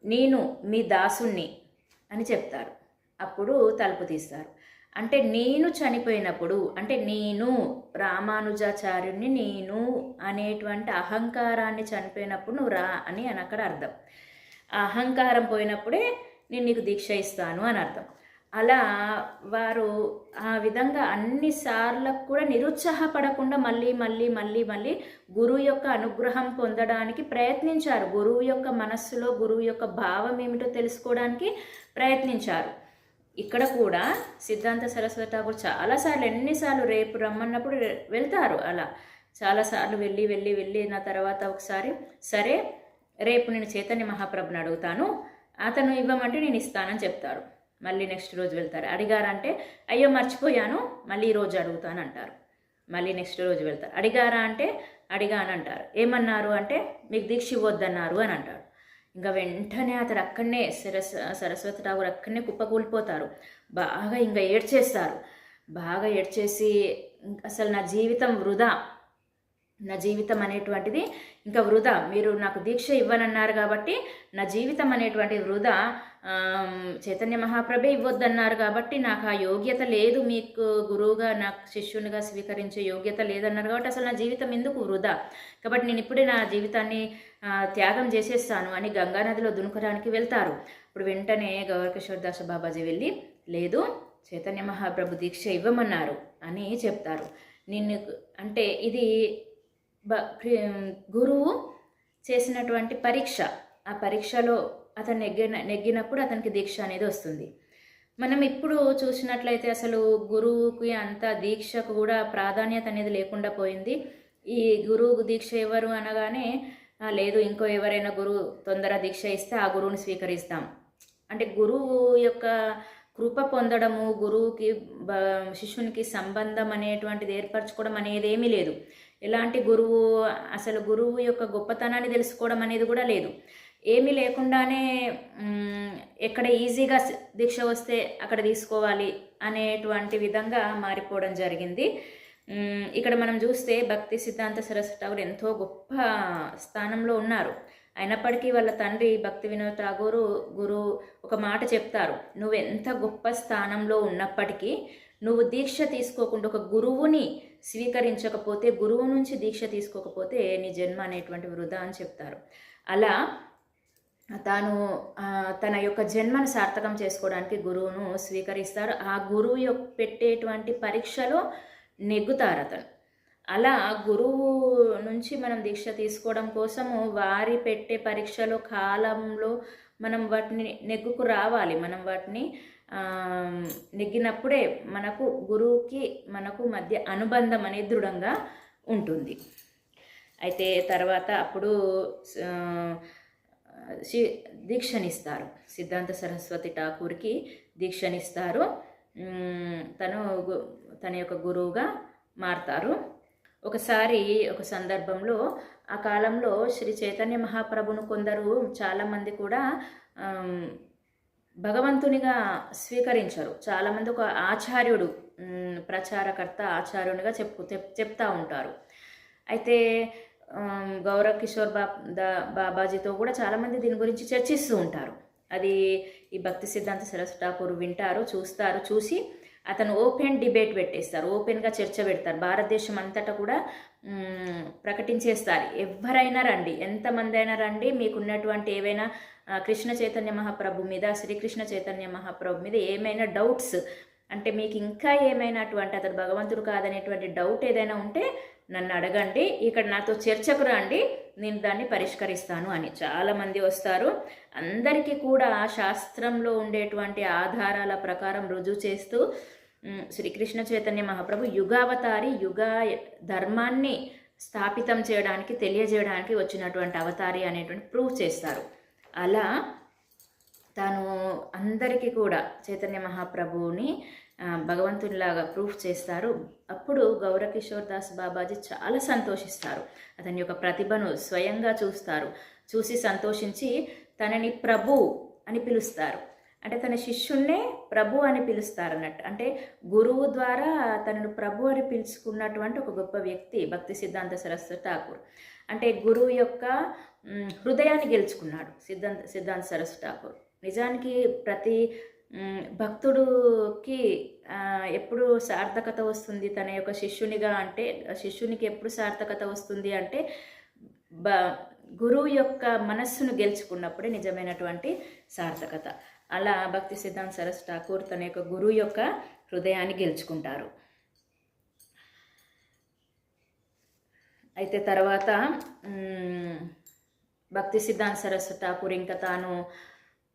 నేను మీ దాసుణ్ణి అని చెప్తారు. అప్పుడు తలుపు తీస్తారు. అంటే నేను చనిపోయినప్పుడు, అంటే నేను రామానుజాచార్యుని నేను అనేటువంటి అహంకారాన్ని చనిపోయినప్పుడు నువ్వు రా అని అక్కడ అర్థం. ఆ అహంకారం పోయినప్పుడే నేను నీకు దీక్ష ఇస్తాను అని అర్థం. అలా వారు ఆ విధంగా అన్నిసార్లకు కూడా నిరుత్సాహపడకుండా మళ్ళీ మళ్ళీ మళ్ళీ మళ్ళీ గురువు యొక్క అనుగ్రహం పొందడానికి ప్రయత్నించారు. గురువు యొక్క మనస్సులో గురువు యొక్క భావం ఏమిటో తెలుసుకోవడానికి ప్రయత్నించారు. ఇక్కడ కూడా సిద్ధాంత సరస్వతి ఠాకూర్ చాలాసార్లు, ఎన్నిసార్లు రేపు రమ్మన్నప్పుడు వెళ్తారు. అలా చాలాసార్లు వెళ్ళిన తర్వాత ఒకసారి సరే రేపు నేను చైతన్య మహాప్రభుని అడుగుతాను, అతను ఇవ్వమంటే నేను ఇస్తానని చెప్తారు. మళ్ళీ నెక్స్ట్ రోజు వెళ్తారు. అడిగారంటే అయ్యో మర్చిపోయాను, మళ్ళీ ఈరోజు అడుగుతాను అంటారు. మళ్ళీ నెక్స్ట్ రోజు వెళ్తారు. అడిగారా అంటే అడిగానంటారు. ఏమన్నారు అంటే మీకు దీక్ష ఇవ్వద్దన్నారు అని అంటారు. ఇంకా వెంటనే అతడు అక్కడనే సరస్వతి ఠాకూర్ అక్కడనే కుప్పకూలిపోతారు. బాగా ఇంకా ఏడ్చేస్తారు. బాగా ఏడ్చేసి అసలు నా జీవితం అనేటువంటిది ఇంకా వృధా, మీరు నాకు దీక్ష ఇవ్వనన్నారు కాబట్టి నా జీవితం అనేటువంటి వృధా, చైతన్య మహాప్రభే ఇవ్వద్దన్నారు కాబట్టి నాకు ఆ యోగ్యత లేదు, మీకు గురువుగా నాకు శిష్యునిగా స్వీకరించే యోగ్యత లేదన్నారు కాబట్టి అసలు నా జీవితం ఎందుకు వృధా, కాబట్టి నేను ఇప్పుడే నా జీవితాన్ని త్యాగం చేసేస్తాను అని గంగానదిలో దునుకడానికి వెళ్తారు. ఇప్పుడు వెంటనే గౌరకిషోర్ దాస్ బాబాజీ వెళ్ళి లేదు చైతన్య మహాప్రభు దీక్ష ఇవ్వమన్నారు అని చెప్తారు. అంటే ఇది గురువు చేసినటువంటి పరీక్ష. ఆ పరీక్షలో అతను నెగ్గినప్పుడు అతనికి దీక్ష అనేది వస్తుంది. మనం ఇప్పుడు చూసినట్లయితే అసలు గురువుకి అంత దీక్షకు కూడా ప్రాధాన్యత అనేది లేకుండా పోయింది. ఈ గురువు దీక్ష ఎవరు అనగానే లేదు ఇంకో ఎవరైనా గురువు తొందర దీక్ష ఇస్తే ఆ గురువుని స్వీకరిస్తాం. అంటే గురువు యొక్క కృప పొందడము, గురువుకి శిష్యునికి సంబంధం అనేటువంటిది ఏర్పరచుకోవడం అనేది ఏమీ లేదు. ఎలాంటి గురువు, అసలు గురువు యొక్క గొప్పతనాన్ని తెలుసుకోవడం అనేది కూడా లేదు. ఏమీ లేకుండానే ఎక్కడ ఈజీగా దీక్ష వస్తే అక్కడ తీసుకోవాలి అనేటువంటి విధంగా మారిపోవడం జరిగింది. ఇక్కడ మనం చూస్తే భక్తి సిద్ధాంత సరస్వతి ఠాకూర్ ఎంతో గొప్ప స్థానంలో ఉన్నారు. అయినప్పటికీ వాళ్ళ తండ్రి భక్తి వినోద్ ఠాగూర్ గురువు ఒక మాట చెప్తారు, నువ్వు ఎంత గొప్ప స్థానంలో ఉన్నప్పటికీ నువ్వు దీక్ష తీసుకోకుండా ఒక గురువుని స్వీకరించకపోతే, గురువు నుంచి దీక్ష తీసుకోకపోతే నీ జన్మ అనేటువంటి వృధా అని చెప్తారు. అలా తాను తన యొక్క జన్మను సార్థకం చేసుకోవడానికి గురువును స్వీకరిస్తారు. ఆ గురువు యొక్క పెట్టేటువంటి పరీక్షలో నెగ్గుతారు అతను. అలా గురువు నుంచి మనం దీక్ష తీసుకోవడం కోసము వారి పెట్టే పరీక్షలో కాలంలో మనం వాటిని నెగ్గుకు రావాలి. మనం వాటిని నెగ్గినప్పుడే మనకు గురువుకి మనకు మధ్య అనుబంధం అనేది దృఢంగా ఉంటుంది. అయితే తర్వాత అప్పుడు దీక్షనిస్తారు. సిద్ధాంత సరస్వతి ఠాకూర్కి దీక్షనిస్తారు. తన యొక్క గురువుగా మారతారు. ఒకసారి ఒక సందర్భంలో ఆ కాలంలో శ్రీ చైతన్య మహాప్రభును కొందరు చాలామంది కూడా భగవంతునిగా స్వీకరించరు. చాలామంది ఒక ఆచార్యుడు, ప్రచారకర్త, ఆచార్యునిగా చెప్తా ఉంటారు. అయితే గౌరవ్ కిషోర్ బాబాజీతో కూడా చాలామంది దీని గురించి చర్చిస్తూ ఉంటారు. అది ఈ భక్తి సిద్ధాంత సరస్వతి ఠాకూర్ వింటారు, చూసి అతను ఓపెన్ డిబేట్ పెట్టేస్తారు, ఓపెన్గా చర్చ పెడతారు. భారతదేశం అంతటా కూడా ప్రకటించేస్తారు, ఎవరైనా రండి, ఎంతమంది అయినా రండి, మీకున్నటువంటి ఏవైనా కృష్ణ చైతన్య మహాప్రభు మీద, శ్రీకృష్ణ చైతన్య మహాప్రభు మీద ఏమైనా డౌట్స్, అంటే మీకు ఇంకా ఏమైనటువంటి అతడు భగవంతుడు కాదనేటువంటి డౌట్ ఏదైనా ఉంటే నన్ను అడగండి, ఇక్కడ నాతో చర్చకు రండి, నేను దాన్ని పరిష్కరిస్తాను అని. చాలామంది వస్తారు. అందరికీ కూడా శాస్త్రంలో ఉండేటువంటి ఆధారాల ప్రకారం రుజువు చేస్తూ శ్రీకృష్ణ చైతన్య మహాప్రభు యుగావతారి, ధర్మాన్ని స్థాపితం చేయడానికి, తెలియజేయడానికి వచ్చినటువంటి అవతారి అనేటువంటి ప్రూవ్ చేస్తారు. అలా తాను అందరికీ కూడా చైతన్య మహాప్రభువుని భగవంతునిలాగా ప్రూఫ్ చేస్తారు. అప్పుడు గౌరకిషోర్ దాస్ బాబాజీ చాలా సంతోషిస్తారు. అతని యొక్క ప్రతిభను స్వయంగా చూసి సంతోషించి తనని ప్రభు అని పిలుస్తారు. అంటే తన శిష్యున్నే ప్రభు అని పిలుస్తారు అన్నట్టు. అంటే గురువు ద్వారా తనను ప్రభు అని పిలుచుకున్నటువంటి ఒక గొప్ప వ్యక్తి భక్తి సిద్ధాంత సరస్వతి ఠాకూర్. అంటే గురువు యొక్క హృదయాన్ని గెలుచుకున్నాడు సిద్ధాంత సరస్వతి ఠాకూర్. నిజానికి ప్రతి భక్తుడికి ఎప్పుడు సార్థకత వస్తుంది తన యొక్క శిష్యునిగా అంటే, శిష్యునికి ఎప్పుడు సార్థకత వస్తుంది అంటే గురువు యొక్క మనస్సును గెలుచుకున్నప్పుడే నిజమైనటువంటి సార్థకత. అలా భక్తి సిద్ధాంత సరస్వతి ఠాకూర్ తన యొక్క గురువు యొక్క హృదయాన్ని గెలుచుకుంటారు. అయితే తర్వాత భక్తి సిద్ధాంత సరస్వతి ఠాకూర్ ఇంకా తాను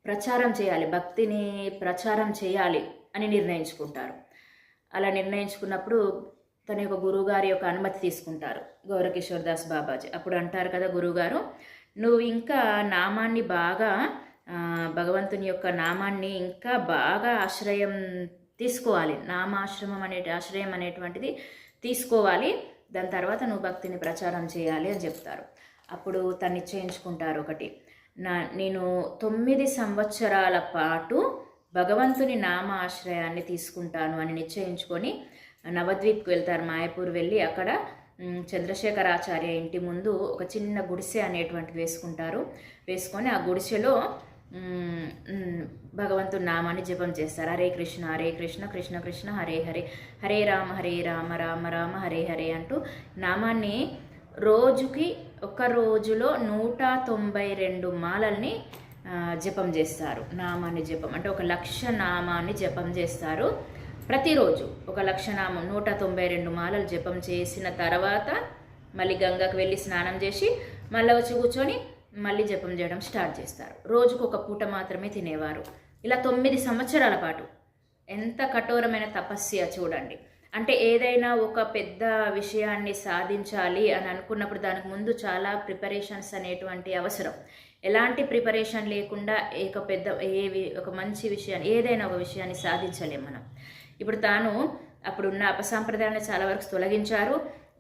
ప్రచారం చేయాలి, భక్తిని ప్రచారం చేయాలి అని నిర్ణయించుకుంటారు. అలా నిర్ణయించుకున్నప్పుడు తన యొక్క గురువుగారి యొక్క అనుమతి తీసుకుంటారు గౌరకిషోర్ దాస్ బాబాజీ. అప్పుడు అంటారు కదా గురువుగారు, నువ్వు ఇంకా నామాన్ని బాగా, భగవంతుని యొక్క నామాన్ని ఇంకా బాగా ఆశ్రయం తీసుకోవాలి, నామాశ్రమం ఆశ్రయం అనేటువంటిది తీసుకోవాలి, దాని తర్వాత నువ్వు భక్తిని ప్రచారం చేయాలి అని చెప్తారు. అప్పుడు తను నిశ్చయించుకుంటారు, ఒకటి, నేను 9 సంవత్సరాల పాటు భగవంతుని నామ ఆశ్రయాన్ని తీసుకుంటాను అని నిశ్చయించుకొని నవద్వీప్కి వెళ్తారు. మాయాపూర్ వెళ్ళి అక్కడ చంద్రశేఖరాచార్య ఇంటి ముందు ఒక చిన్న గుడిసె అనేటువంటిది వేసుకొని ఆ గుడిసెలో భగవంతుని నామాన్ని జపం చేస్తారు. హరే కృష్ణ హరే కృష్ణ కృష్ణ కృష్ణ హరే హరే, హరే రామ రామ రామ హరే హరే అంటూ నామాన్ని రోజుకి, ఒక రోజులో 192 మాలల్ని జపం చేస్తారు. నామాన్ని జపం అంటే 1,00,000 నామాన్ని జపం చేస్తారు. ప్రతిరోజు 1,00,000 నామం, 192 మాలలు జపం చేసిన తర్వాత మళ్ళీ గంగకు వెళ్ళి స్నానం చేసి మళ్ళీ వచ్చి కూర్చొని మళ్ళీ జపం చేయడం స్టార్ట్ చేస్తారు. రోజుకు ఒక పూట మాత్రమే తినేవారు. ఇలా 9 సంవత్సరాల పాటు. ఎంత కఠోరమైన తపస్య చూడండి. అంటే ఏదైనా ఒక పెద్ద విషయాన్ని సాధించాలి అని అనుకున్నప్పుడు దానికి ముందు చాలా ప్రిపరేషన్స్ అనేటువంటి అవసరం. ఎలాంటి ప్రిపరేషన్ లేకుండా ఒక మంచి విషయాన్ని, ఏదైనా ఒక విషయాన్ని సాధించలేం మనం. ఇప్పుడు తాను అప్పుడున్న అపసంప్రదాయాన్ని చాలా వరకు తొలగించారు.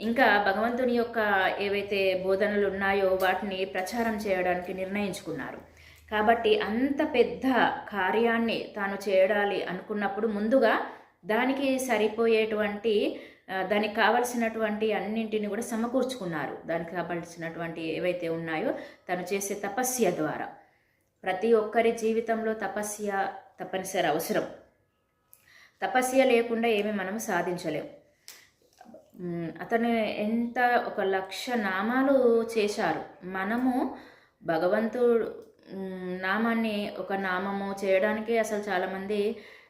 ఇంకా భగవంతుని యొక్క ఏవైతే బోధనలు ఉన్నాయో వాటిని ప్రచారం చేయడానికి నిర్ణయించుకున్నారు. కాబట్టి అంత పెద్ద కార్యాన్ని తాను చేయాలి అనుకున్నప్పుడు ముందుగా దానికి సరిపోయేటువంటి, దానికి కావలసినటువంటి అన్నింటిని కూడా సమకూర్చుకున్నారు. దానికి కావలసినటువంటి ఏవైతే ఉన్నాయో తను చేసే తపస్య ద్వారా. ప్రతి ఒక్కరి జీవితంలో తపస్య తప్పనిసరి అవసరం. తపస్య లేకుండా ఏమి మనము సాధించలేము. అతను ఎంత 1,00,000 నామాలు చేశారు. మనము భగవంతుడు నామాన్ని, ఒక నామము చేయడానికి అసలు చాలామంది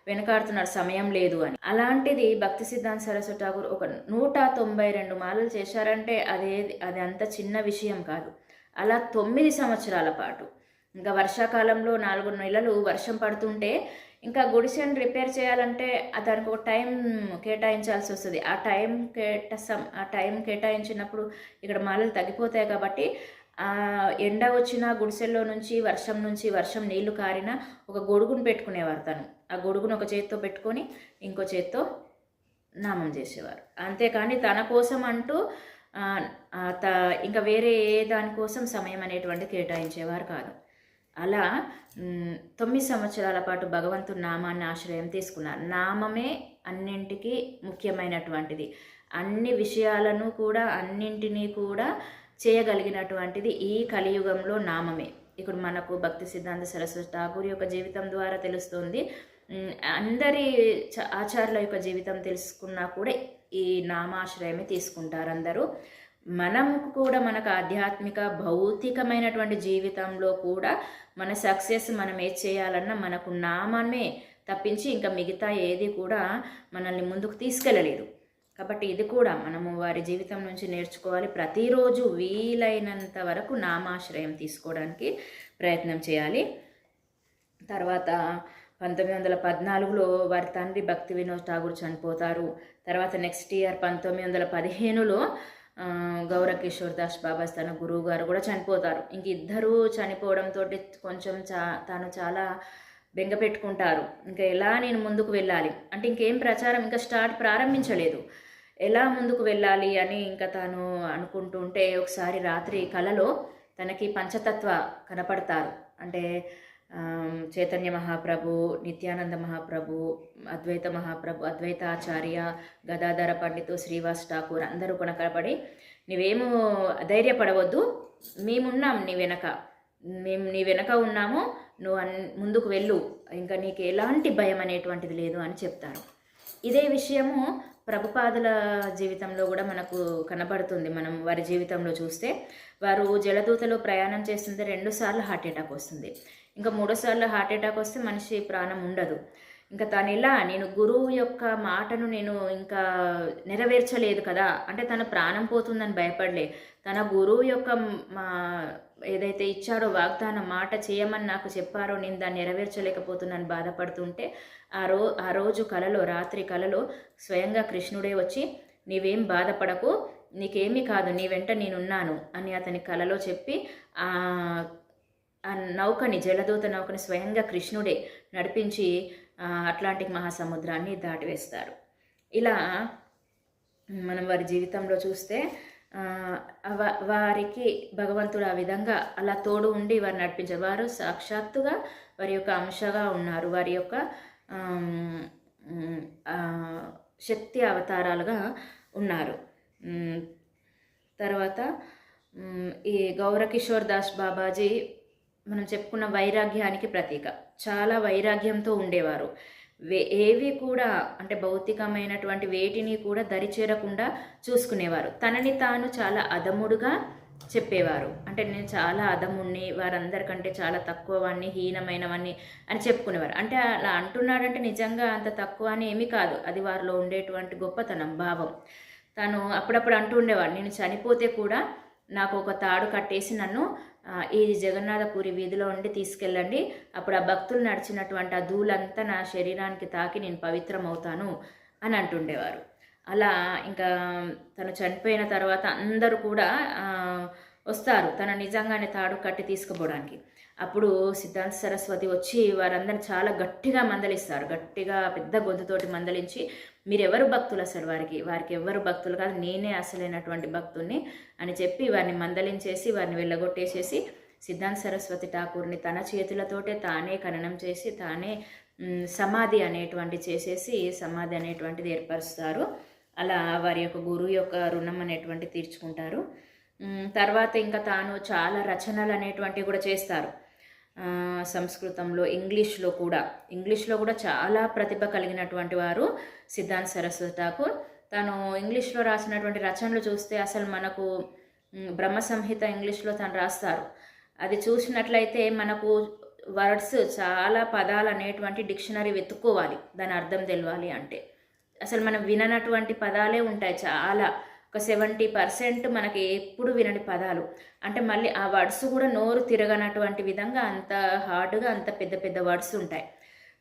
వెనకాడుతున్నారు సమయం లేదు అని. అలాంటిది భక్తి సిద్ధాంత సరస్వతి ఠాకూర్ ఒక 192 మాలలు చేశారంటే అది అంత చిన్న విషయం కాదు. అలా 9 సంవత్సరాల పాటు, ఇంకా వర్షాకాలంలో 4 నెలలు వర్షం పడుతుంటే ఇంకా గుడిసెను రిపేర్ చేయాలంటే దానికి ఒక టైం కేటాయించాల్సి వస్తుంది. ఆ టైం కేటాయించినప్పుడు ఇక్కడ మాలలు తగ్గిపోతాయి కాబట్టి ఎండ వచ్చిన గుడిసెల్లో నుంచి వర్షం నీళ్లు కారిన ఒక గొడుగును పెట్టుకునేవారు. తను ఆ గొడుగును ఒక చేత్తో పెట్టుకొని ఇంకో చేత్తో నామం చేసేవారు. అంతేకాని తన కోసం అంటూ ఇంకా వేరే దానికోసం సమయం అనేటువంటి కేటాయించేవారు కాదు. అలా 9 సంవత్సరాల పాటు భగవంతుని నామాన్ని ఆశ్రయం తీసుకున్నారు. నామమే అన్నింటికి ముఖ్యమైనటువంటిది. అన్ని విషయాలను కూడా అన్నింటినీ కూడా చేయగలిగినటువంటిది ఈ కలియుగంలో నామమే. ఇప్పుడు మనకు భక్తి సిద్ధాంత సరస్వతి ఠాకూర్ యొక్క జీవితం ద్వారా తెలుస్తుంది. అందరి ఆచార్యుల యొక్క జీవితం తెలుసుకున్నా కూడా ఈ నామాశ్రయమే తీసుకుంటారు అందరూ. మనకు కూడా మనకు ఆధ్యాత్మిక భౌతికమైనటువంటి జీవితంలో కూడా మన సక్సెస్ మనం ఏది చేయాలన్నా మనకు నామమే తప్పించి ఇంకా మిగతా ఏది కూడా మనల్ని ముందుకు తీసుకెళ్ళలేదు. కాబట్టి ఇది కూడా మనము వారి జీవితం నుంచి నేర్చుకోవాలి. ప్రతిరోజు వీలైనంత వరకు నామాశ్రయం తీసుకోవడానికి ప్రయత్నం చేయాలి. తర్వాత 1914లో వారి తండ్రి భక్తి వినోద్ ఠాగూర్ చనిపోతారు. తర్వాత నెక్స్ట్ ఇయర్ 1915లో గౌరకిషోర్ దాస్ బాబా తన గురువు గారు కూడా చనిపోతారు. ఇంక ఇద్దరు చనిపోవడంతో కొంచెం తాను చాలా బెంగ పెట్టుకుంటారు. ఇంకా ఎలా నేను ముందుకు వెళ్ళాలి అంటే ఇంకేం ప్రచారం ఇంకా ప్రారంభించలేదు, ఎలా ముందుకు వెళ్ళాలి అని ఇంకా తాను అనుకుంటుంటే ఒకసారి రాత్రి కలలో తనకి పంచతత్వ కనపడతారు. అంటే చైతన్య మహాప్రభు, నిత్యానంద మహాప్రభు, అద్వైత మహాప్రభు, అద్వైతాచార్య, గదాధర పండితు, శ్రీవాస్ ఠాకూర్ అందరూ కొనకబడి నీవేమో ధైర్యపడవద్దు, మేమున్నాం మేము నీ వెనక ఉన్నాము, నువ్వు ముందుకు వెళ్ళు, ఇంకా నీకు ఎలాంటి భయం అనేటువంటిది లేదు అని చెప్తారు. ఇదే విషయము ప్రభుపాదుల జీవితంలో కూడా మనకు కనబడుతుంది. మనం వారి జీవితంలో చూస్తే వారు జలదూతలో ప్రయాణం చేస్తుంటే 2 సార్లు హార్ట్ అటాక్ వస్తుంది. ఇంకా 3వ సార్లు హార్ట్ అటాక్ వస్తే మనిషి ప్రాణం ఉండదు. ఇంకా తను ఇలా నేను గురువు యొక్క మాటను నేను ఇంకా నెరవేర్చలేదు కదా అంటే తన ప్రాణం పోతుందని భయపడలే. తన గురువు యొక్క ఏదైతే ఇచ్చారో వాగ్దానం మాట చేయమని నాకు చెప్పారో నేను దాన్ని నెరవేర్చలేకపోతున్నాను బాధపడుతుంటే ఆ రోజు కలలో, రాత్రి కలలో స్వయంగా కృష్ణుడే వచ్చి నీవేం బాధపడకు, నీకేమీ కాదు, నీ వెంట నేనున్నాను అని అతని కలలో చెప్పి ఆ నౌకని, జలదూత నౌకని స్వయంగా కృష్ణుడే నడిపించి అట్లాంటిక్ మహాసముద్రాన్ని దాటివేస్తారు. ఇలా మనం వారి జీవితంలో చూస్తే వారికి భగవంతుడు ఆ విధంగా అలా తోడు ఉండి వారు నడిపించారు. వారు సాక్షాత్తుగా వారి యొక్క అంశగా ఉన్నారు, వారి యొక్క శక్తి అవతారాలుగా ఉన్నారు. తర్వాత ఈ గౌరకిషోర్ దాస్ బాబాజీ మనం చెప్పుకున్న వైరాగ్యానికి ప్రతీక. చాలా వైరాగ్యంతో ఉండేవారు. ఏవి కూడా అంటే భౌతికమైనటువంటి వేటిని కూడా దరిచేరకుండా చూసుకునేవారు. తనని తాను చాలా అధముడుగా చెప్పేవారు. అంటే నేను చాలా అధముణ్ణి, వారందరికంటే చాలా తక్కువవాణ్ణి, హీనమైనవాణ్ణి అని చెప్పుకునేవారు. అంటే అలా అంటున్నాడంటే నిజంగా అంత తక్కువ అని ఏమీ కాదు, అది వారిలో ఉండేటువంటి గొప్పతనం, భావం. తను అప్పుడప్పుడు అంటూ ఉండేవాడు, నేను చనిపోతే కూడా నాకు ఒక తాడు కట్టేసి నన్ను ఈ జగన్నాథపురి వీధిలో ఉండి తీసుకెళ్ళండి, అప్పుడు ఆ భక్తులు నడిచినటువంటి ఆ ధూళంతా నా శరీరానికి తాకి నేను పవిత్రం అవుతాను అని అంటుండేవారు. అలా ఇంకా తను చనిపోయిన తర్వాత అందరూ కూడా వస్తారు తన నిజంగానే తాడు కట్టి తీసుకుపోవడానికి. అప్పుడు సిద్ధాంత సరస్వతి వచ్చి వారందరిని చాలా గట్టిగా మందలిస్తారు. గట్టిగా పెద్ద గొంతుతోటి మందలించి, మీరెవరు భక్తులు, అసలు వారికి ఎవరు భక్తులు కాదు, నేనే అసలైనటువంటి భక్తుల్ని అని చెప్పి వారిని మందలించేసి వారిని వెళ్ళగొట్టేసేసి సిద్ధాంత సరస్వతి ఠాకూర్ని తన చేతులతోటే తానే ఖననం చేసి తానే సమాధి అనేటువంటిది ఏర్పరుస్తారు. అలా వారి యొక్క గురువు యొక్క రుణం అనేటువంటిది తీర్చుకుంటారు. తర్వాత ఇంకా తాను చాలా రచనలు అనేటువంటివి కూడా చేస్తారు. సంస్కృతంలో, ఇంగ్లీష్లో కూడా చాలా ప్రతిభ కలిగినటువంటి వారు సిద్ధాంత సరస్వతి ఠాకూర్. తను ఇంగ్లీష్లో రాసినటువంటి రచనలు చూస్తే అసలు మనకు బ్రహ్మ సంహిత ఇంగ్లీష్లో తను రాస్తారు. అది చూసినట్లయితే మనకు వర్డ్స్ చాలా పదాలు అనేటువంటి డిక్షనరీ వెతుక్కోవాలి దాని అర్థం తెలవాలి అంటే. అసలు మనం విననటువంటి పదాలే ఉంటాయి చాలా, ఒక 70% మనకి ఎప్పుడు వినని పదాలు. అంటే మళ్ళీ ఆ వర్డ్స్ కూడా నోరు తిరగనటువంటి విధంగా అంత హార్డ్గా అంత పెద్ద పెద్ద వర్డ్స్ ఉంటాయి.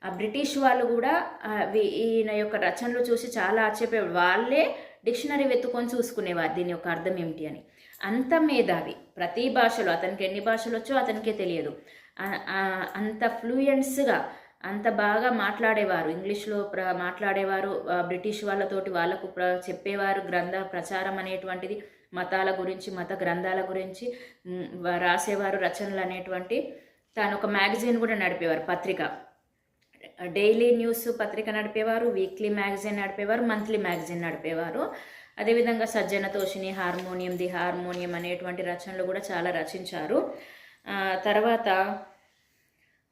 ఆ బ్రిటిష్ వాళ్ళు కూడా ఈయన యొక్క రచనలు చూసి చాలా ఆశ్చర్యపోయారు. వాళ్ళే డిక్షనరీ వెతుక్కొని చూసుకునేవారు దీని యొక్క అర్థం ఏమిటి అని. అంత మేధావి, ప్రతి భాషలో అతనికి ఎన్ని భాషలు వచ్చో అతనికే తెలియదు. అంత ఫ్లూయెన్స్గా అంత బాగా మాట్లాడేవారు, ఇంగ్లీష్లో మాట్లాడేవారు. బ్రిటిష్ వాళ్ళతోటి వాళ్ళకు చెప్పేవారు. గ్రంథ ప్రచారం అనేటువంటిది, మతాల గురించి మత గ్రంథాల గురించి రాసేవారు రచనలు అనేటువంటి. తాను ఒక మ్యాగజైన్ కూడా నడిపేవారు, పత్రిక, డైలీ న్యూస్ పత్రిక నడిపేవారు, వీక్లీ మ్యాగజైన్ నడిపేవారు, మంత్లీ మ్యాగజైన్ నడిపేవారు. అదేవిధంగా సజ్జన తోషిని, హార్మోనియం, ది హార్మోనియం అనేటువంటి రచనలు కూడా చాలా రచించారు. తర్వాత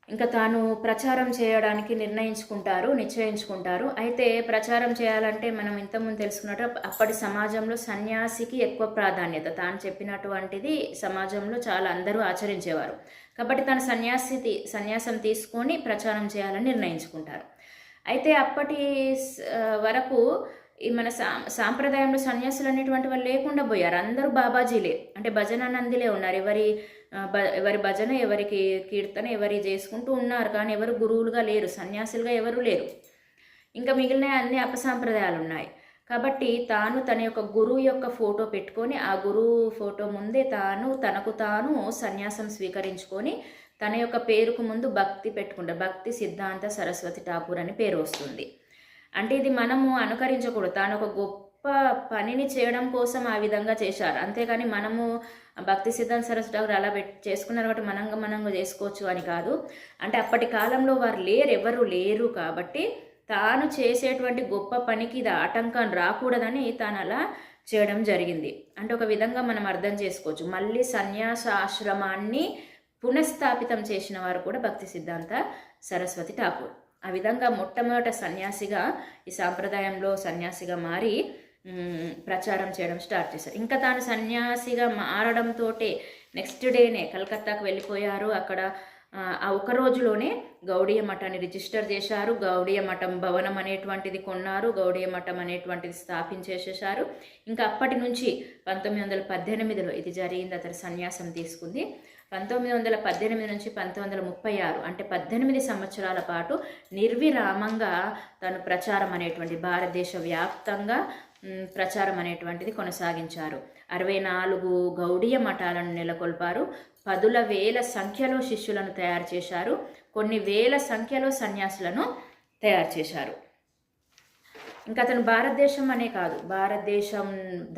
ఇంకా తాను ప్రచారం చేయడానికి నిశ్చయించుకుంటారు. అయితే ప్రచారం చేయాలంటే మనం ఇంతకుముందు తెలుసుకున్నట్టు అప్పటి సమాజంలో సన్యాసికి ఎక్కువ ప్రాధాన్యత. తాను చెప్పినటువంటిది సమాజంలో చాలా అందరూ ఆచరించేవారు కాబట్టి తను సన్యాసం తీసుకొని ప్రచారం చేయాలని నిర్ణయించుకుంటారు. అయితే అప్పటి వరకు ఈ మన సాంప్రదాయంలో సన్యాసులు అనేటువంటి వాళ్ళు లేకుండా పోయారు. అందరూ బాబాజీలే, అంటే భజనానందిలే ఉన్నారు. ఎవరి భజన, ఎవరికి కీర్తన, ఎవరి చేసుకుంటూ ఉన్నారు. కానీ ఎవరు గురువులుగా లేరు, సన్యాసులుగా ఎవరు లేరు. ఇంకా మిగిలిన అన్ని అపసాంప్రదాయాలు ఉన్నాయి. కాబట్టి తన యొక్క గురువు యొక్క ఫోటో పెట్టుకొని ఆ గురువు ఫోటో ముందే తనకు తాను సన్యాసం స్వీకరించుకొని తన యొక్క పేరుకు ముందు భక్తి పెట్టుకుంటారు. భక్తి సిద్ధాంత సరస్వతి ఠాకూర్ అని పేరు వస్తుంది. అంటే ఇది మనము అనుకరించకూడదు. తాను ఒక గొప్ప పనిని చేయడం కోసం ఆ విధంగా చేశారు. అంతేగాని మనము భక్తి సిద్ధాంత సరస్వతి ఠాకూర్ అలా చేసుకున్నారు కాబట్టి మనంగా చేసుకోవచ్చు అని కాదు. అంటే అప్పటి కాలంలో ఎవరు లేరు కాబట్టి తాను చేసేటువంటి గొప్ప పనికి ఇది ఆటంకం రాకూడదని తాను అలా చేయడం జరిగింది. అంటే ఒక విధంగా మనం అర్థం చేసుకోవచ్చు. మళ్ళీ సన్యాసాశ్రమాన్ని పునఃస్థాపితం చేసిన వారు కూడా భక్తి సిద్ధాంత సరస్వతి ఠాకూర్. ఆ విధంగా మొట్టమొదట సన్యాసిగా, ఈ సాంప్రదాయంలో సన్యాసిగా మారి ప్రచారం చేయడం స్టార్ట్ చేశారు. ఇంకా తాను సన్యాసిగా మారడంతో నెక్స్ట్ డేనే కలకత్తాకు వెళ్ళిపోయారు. అక్కడ ఆ ఒక రోజులోనే గౌడీయ మఠాన్ని రిజిస్టర్ చేశారు. గౌడీయ మఠం భవనం అనేటువంటిది కొన్నారు. గౌడీయ మఠం అనేటువంటిది స్థాపించేసేసారు. ఇంకా అప్పటి నుంచి 1918లో ఇది జరిగింది. అతను సన్యాసం తీసుకుంది. 1918 నుంచి 1936 అంటే 18 సంవత్సరాల పాటు నిర్విరామంగా తను ప్రచారం అనేటువంటి భారతదేశ వ్యాప్తంగా ప్రచారం అనేటువంటిది కొనసాగించారు. 64 గౌడీయ మఠాలను నెలకొల్పారు. 10,000 సంఖ్యలో శిష్యులను తయారు చేశారు. కొన్ని వేల సంఖ్యలో సన్యాసులను తయారు చేశారు. ఇంకా అతను భారతదేశం అనే కాదు, భారతదేశం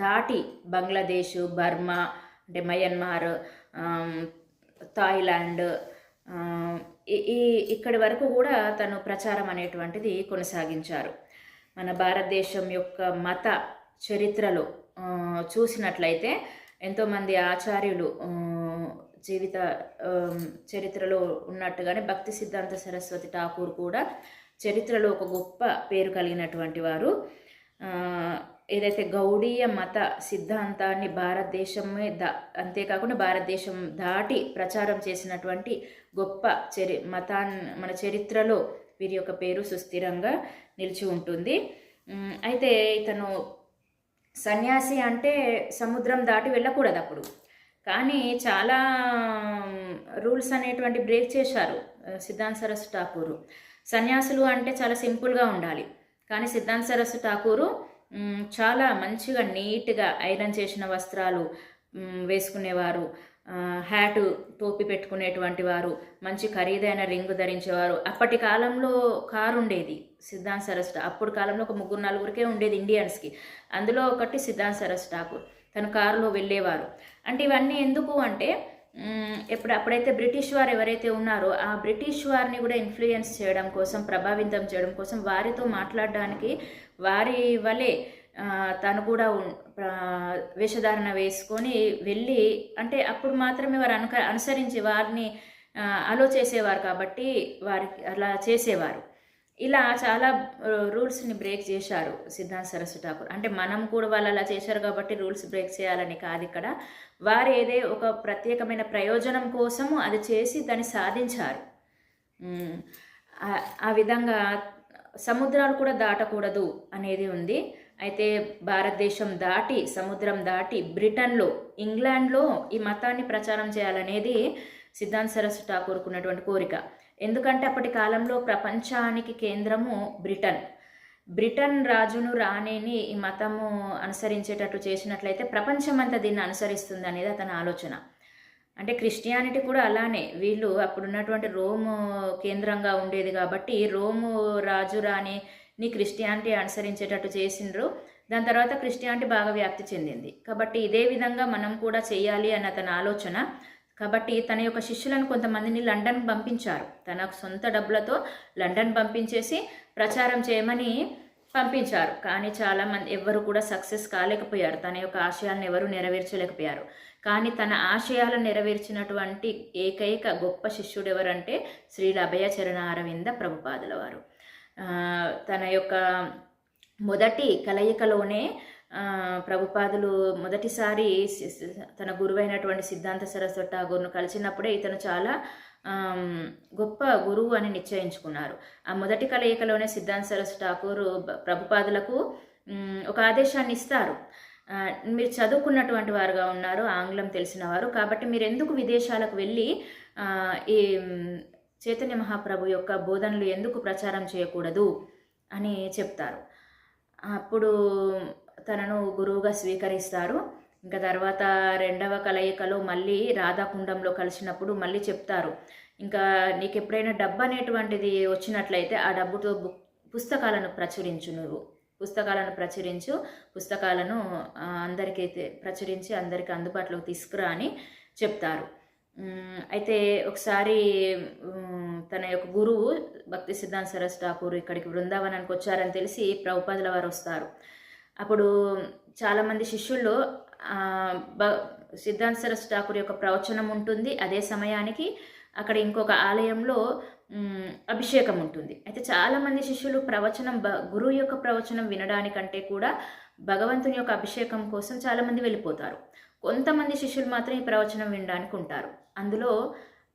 దాటి బంగ్లాదేశ్, బర్మా అంటే మయన్మార్, థాయిలాండ్, ఇక్కడి వరకు కూడా తను ప్రచారం అనేటువంటిది కొనసాగించారు. మన భారతదేశం యొక్క మత చరిత్రలో చూసినట్లయితే ఎంతోమంది ఆచార్యులు జీవిత చరిత్రలో ఉన్నట్టుగానే భక్తి సిద్ధాంత సరస్వతి ఠాకూర్ కూడా చరిత్రలో ఒక గొప్ప పేరు కలిగినటువంటి వారు. ఏదైతే గౌడీయ మత సిద్ధాంతాన్ని భారతదేశమే అంతేకాకుండా భారతదేశం దాటి ప్రచారం చేసినటువంటి గొప్ప మన చరిత్రలో వీరి యొక్క పేరు సుస్థిరంగా నిలిచి ఉంటుంది. అయితే ఇతను సన్యాసి అంటే సముద్రం దాటి వెళ్ళకూడదు అప్పుడు, కానీ చాలా రూల్స్ అనేటువంటి బ్రేక్ చేశారు సిద్ధాంత సరస్వతి ఠాకూరు. సన్యాసులు అంటే చాలా సింపుల్గా ఉండాలి, కానీ సిద్ధాంత సరస్వతి ఠాకూరు చాలా మంచిగా నీట్గా ఐరన్ చేసిన వస్త్రాలు వేసుకునేవారు, హ్యాటు టోపీ పెట్టుకునేటువంటి వారు, మంచి ఖరీదైన రింగు ధరించేవారు. అప్పటి కాలంలో కారు ఉండేది సిద్ధాంత సరస్వతి, అప్పుడు కాలంలో ఒక 3-4 ఉండేది ఇండియన్స్కి, అందులో ఒకటి సిద్ధాంత సరస్వతి ఠాకూర్. తను కారులో వెళ్ళేవారు. అంటే ఇవన్నీ ఎందుకు అంటే అప్పుడైతే బ్రిటిష్ వారు ఎవరైతే ఉన్నారో ఆ బ్రిటిష్ వారిని కూడా ఇన్ఫ్లుయెన్స్ చేయడం కోసం, ప్రభావితం చేయడం కోసం, వారితో మాట్లాడడానికి వారి వలె తను కూడా వేషధారణ వేసుకొని వెళ్ళి, అంటే అప్పుడు మాత్రమే వారు అనుసరించి వారిని అలో చేసేవారు కాబట్టి వారికి అలా చేసేవారు. ఇలా చాలా రూల్స్ని బ్రేక్ చేశారు సిద్ధాంత సరస్వతి ఠాకూర్. అంటే మనం కూడా వాళ్ళు అలా చేశారు కాబట్టి రూల్స్ బ్రేక్ చేయాలని కాదు, ఇక్కడ వారు ఒక ప్రత్యేకమైన ప్రయోజనం కోసము అది చేసి దాన్ని సాధించారు. ఆ విధంగా సముద్రాలు కూడా దాటకూడదు అనేది ఉంది. అయితే భారతదేశం దాటి, సముద్రం దాటి బ్రిటన్లో, ఇంగ్లాండ్లో ఈ మతాన్ని ప్రచారం చేయాలనేది సిద్ధాంత్ సరస్వతి ఠాకూర్కు ఉన్నటువంటి కోరిక. ఎందుకంటే అప్పటి కాలంలో ప్రపంచానికి కేంద్రము బ్రిటన్. బ్రిటన్ రాజును రాణిని ఈ మతము అనుసరించేటట్టు చేసినట్లయితే ప్రపంచమంతా దీన్ని అనుసరిస్తుంది అనేది అతని ఆలోచన. అంటే క్రిస్టియానిటీ కూడా అలానే, వీళ్ళు అప్పుడున్నటువంటి రోము కేంద్రంగా ఉండేది కాబట్టి రోము రాజు రాణిని క్రిస్టియానిటీ అనుసరించేటట్టు చేసిండ్రు. దాని తర్వాత క్రిస్టియానిటీ బాగా వ్యాప్తి చెందింది. కాబట్టి ఇదే విధంగా మనం కూడా చేయాలి అని అతని ఆలోచన. కాబట్టి తన యొక్క శిష్యులను కొంతమందిని లండన్ పంపించారు. తన సొంత డబ్బులతో లండన్ పంపించేసి ప్రచారం చేయమని పంపించారు. కానీ చాలామంది ఎవ్వరు కూడా సక్సెస్ కాలేకపోయారు. తన యొక్క ఆశయాలను ఎవరు నెరవేర్చలేకపోయారు. కానీ తన ఆశయాలను నెరవేర్చినటువంటి ఏకైక గొప్ప శిష్యుడు ఎవరంటే శ్రీల అభయచరణ అరవింద ప్రభుపాదుల వారు. తన యొక్క మొదటి కలయికలోనే ప్రభుపాదులు మొదటిసారి తన గురువైనటువంటి సిద్ధాంత సరస్వతి ఠాగూర్ను కలిసినప్పుడే ఇతను చాలా గొప్ప గురువు అని నిశ్చయించుకున్నారు. ఆ మొదటి కలయికలోనే సిద్ధాంత సరస్వతి ఠాకూర్ ప్రభుపాదులకు ఒక ఆదేశాన్ని ఇస్తారు. మీరు చదువుకున్నటువంటి వారుగా ఉన్నారు, ఆంగ్లం తెలిసిన వారు, కాబట్టి మీరు ఎందుకు విదేశాలకు వెళ్ళి ఈ చైతన్య మహాప్రభు యొక్క బోధనలు ఎందుకు ప్రచారం చేయకూడదు అని చెప్తారు. అప్పుడు తనను గురువుగా స్వీకరిస్తారు. ఇంకా తర్వాత రెండవ కలయికలో మళ్ళీ రాధాకుండంలో కలిసినప్పుడు మళ్ళీ చెప్తారు, ఇంకా నీకు ఎప్పుడైనా డబ్బు అనేటువంటిది వచ్చినట్లయితే ఆ డబ్బుతో పుస్తకాలను ప్రచురించు, నువ్వు పుస్తకాలను ప్రచురించు, పుస్తకాలను అందరికీ ప్రచురించి అందరికీ అందుబాటులోకి తీసుకురా అని చెప్తారు. అయితే ఒకసారి తన యొక్క గురువు భక్తి సిద్ధాంత సరస్వతి ఠాకూర్ ఇక్కడికి బృందావనానికి వచ్చారని తెలిసి ప్రభుపాదుల వారు వస్తారు. అప్పుడు చాలామంది శిష్యుల్లో సిద్ధాంత సరస్వతి ఠాకూర్ యొక్క ప్రవచనం ఉంటుంది. అదే సమయానికి అక్కడ ఇంకొక ఆలయంలో అభిషేకం ఉంటుంది. అయితే చాలామంది శిష్యులు గురువు యొక్క ప్రవచనం వినడానికంటే కూడా భగవంతుని యొక్క అభిషేకం కోసం చాలామంది వెళ్ళిపోతారు. కొంతమంది శిష్యులు మాత్రం ఈ ప్రవచనం వినడానికి ఉంటారు. అందులో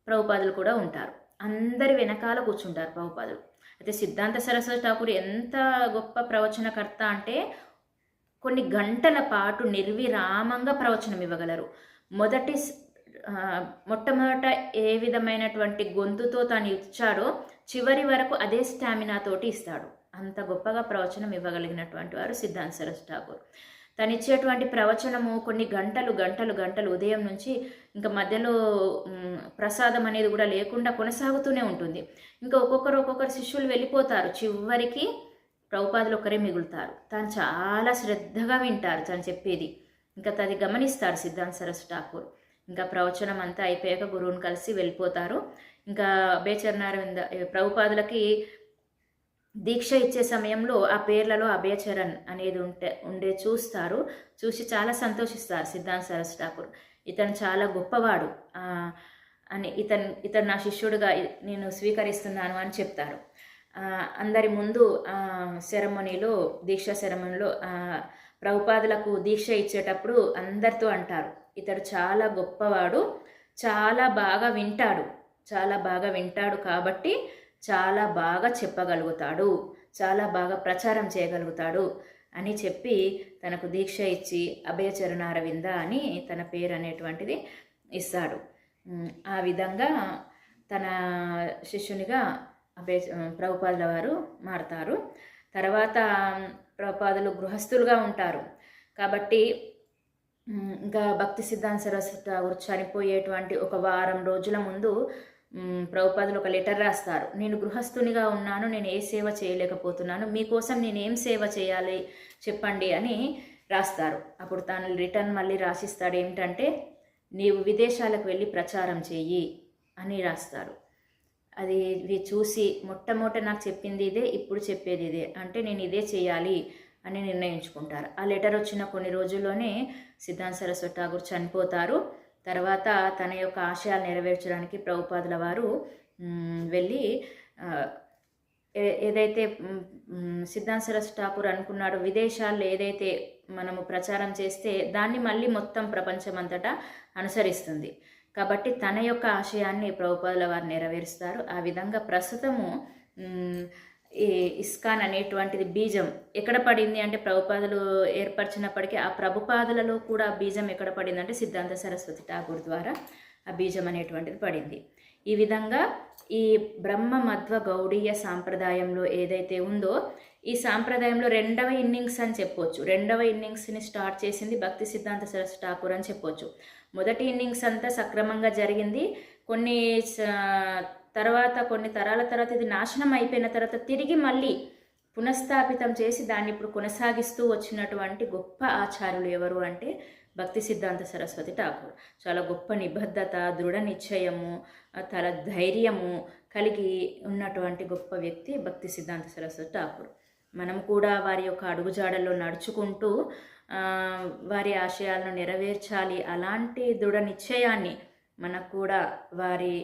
ప్రభుపాదులు కూడా ఉంటారు. అందరి వెనకాల కూర్చుంటారు ప్రభుపాదులు. అయితే సిద్ధాంత సరస్వతి ఠాకూర్ ఎంత గొప్ప ప్రవచనకర్త అంటే కొన్ని గంటల పాటు నిర్విరామంగా ప్రవచనం ఇవ్వగలరు. మొట్టమొదట ఏ విధమైనటువంటి గొంతుతో తాను ఇచ్చాడో చివరి వరకు అదే స్టామినాతోటి ఇస్తాడు. అంత గొప్పగా ప్రవచనం ఇవ్వగలిగినటువంటి వారు సిద్ధాంత సరస్వతి ఠాకూర్. తను ఇచ్చేటువంటి ప్రవచనము కొన్ని గంటలు ఉదయం నుంచి ఇంకా మధ్యలో ప్రసాదం అనేది కూడా లేకుండా కొనసాగుతూనే ఉంటుంది. ఇంకా ఒక్కొక్కరు శిష్యులు వెళ్ళిపోతారు. చివరికి ప్రభుపాదులు ఒక్కరే మిగులుతారు. తాను చాలా శ్రద్ధగా వింటారు తను చెప్పేది. ఇంకా అది గమనిస్తారు సిద్ధాంత సరస్వతి ఠాకూర్. ఇంకా ప్రవచనం అంతా అయిపోయాక గురువుని కలిసి వెళ్ళిపోతారు. ఇంకా అభయచరణారవింద ప్రభుపాదులకి దీక్ష ఇచ్చే సమయంలో ఆ పేర్లలో అభయచరణ్ అనేది చూసి చాలా సంతోషిస్తారు సిద్ధాంత సరస్వతి ఠాకూర్. ఇతను చాలా గొప్పవాడు అని ఇతను నా శిష్యుడిగా నేను స్వీకరిస్తున్నాను అని చెప్తారు. అందరి ముందు సెరమనీలో, దీక్షా సెరమనీలో ప్రభుపాదులకు దీక్ష ఇచ్చేటప్పుడు అందరితో అంటారు, ఇతడు చాలా గొప్పవాడు, చాలా బాగా వింటాడు కాబట్టి చాలా బాగా చెప్పగలుగుతాడు, చాలా బాగా ప్రచారం చేయగలుగుతాడు అని చెప్పి తనకు దీక్ష ఇచ్చి అభయచరణ అరవింద అని తన పేరు అనేటువంటిది ఇస్తాడు. ఆ విధంగా తన శిష్యునిగా ప్రభుపాదుల వారు మారతారు. తర్వాత ప్రభుపాదులు గృహస్థులుగా ఉంటారు కాబట్టి ఇంకా భక్తి సిద్ధాంత సరస్వతి ఠాకూర్ చనిపోయేటువంటి ఒక వారం రోజుల ముందు ప్రభుపాదులు ఒక లెటర్ రాస్తారు. నేను గృహస్థునిగా ఉన్నాను, నేను ఏ సేవ చేయలేకపోతున్నాను, మీకోసం నేను ఏం సేవ చేయాలి చెప్పండి అని రాస్తారు. అప్పుడు తాను రిటర్న్ మళ్ళీ రాసిస్తాడు, ఏమిటంటే నీవు విదేశాలకు వెళ్ళి ప్రచారం చెయ్యి అని రాస్తాడు. అది చూసి మొట్టమొదట నాకు చెప్పింది ఇదే, ఇప్పుడు చెప్పేది ఇదే, అంటే నేను ఇదే చేయాలి అని నిర్ణయించుకుంటారు. ఆ లెటర్ వచ్చిన కొన్ని రోజుల్లోనే సిద్ధాంత సరస్వతి ఠాకూర్ చనిపోతారు. తర్వాత తన యొక్క ఆశయాలు నెరవేర్చడానికి ప్రభుపాదుల వారు వెళ్ళి ఏదైతే సిద్ధాంత సరస్వతి ఠాకూర్ అనుకున్నాడో విదేశాల్లో ఏదైతే మనము ప్రచారం చేస్తే దాన్ని మళ్ళీ మొత్తం ప్రపంచం అంతటా అనుసరిస్తుంది. కాబట్టి తన యొక్క ఆశయాన్ని ప్రభుపాదుల వారు నెరవేరుస్తారు. ఆ విధంగా ప్రస్తుతము ఈ ఇస్కాన్ అనేటువంటిది బీజం ఎక్కడ పడింది అంటే ప్రభుపాదులు ఏర్పరిచినప్పటికీ ఆ ప్రభుపాదులలో కూడా బీజం ఎక్కడ పడింది అంటే సిద్ధాంత సరస్వతి ఠాకూర్ ద్వారా ఆ బీజం అనేటువంటిది పడింది. ఈ విధంగా ఈ బ్రహ్మ మధ్వ గౌడీయ సాంప్రదాయంలో ఏదైతే ఉందో ఈ సాంప్రదాయంలో రెండవ ఇన్నింగ్స్ అని చెప్పొచ్చు. రెండవ ఇన్నింగ్స్ని స్టార్ట్ చేసింది భక్తి సిద్ధాంత సరస్వతి ఠాకూర్ అని చెప్పొచ్చు. మొదటి ఇన్నింగ్స్ అంతా సక్రమంగా జరిగింది. కొన్ని తరాల తర్వాత ఇది నాశనం అయిపోయిన తర్వాత తిరిగి మళ్ళీ పునఃస్థాపితం చేసి దాన్ని ఇప్పుడు కొనసాగిస్తూ వచ్చినటువంటి గొప్ప ఆచార్యులు ఎవరు అంటే భక్తి సిద్ధాంత సరస్వతి ఠాకూర్. చాలా గొప్ప నిబద్ధత, దృఢ నిశ్చయము, తల ధైర్యము కలిగి ఉన్నటువంటి గొప్ప వ్యక్తి భక్తి సిద్ధాంత సరస్వతి ఠాకూర్. మనం కూడా వారి యొక్క అడుగుజాడల్లో నడుచుకుంటూ వారి ఆశయాలను నెరవేర్చాలి. అలాంటి దృఢ నిశ్చయాన్ని మనకు కూడా వారి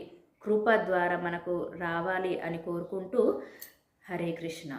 కృప ద్వారా మనకు రావాలి అని కోరుకుంటూ హరే కృష్ణ.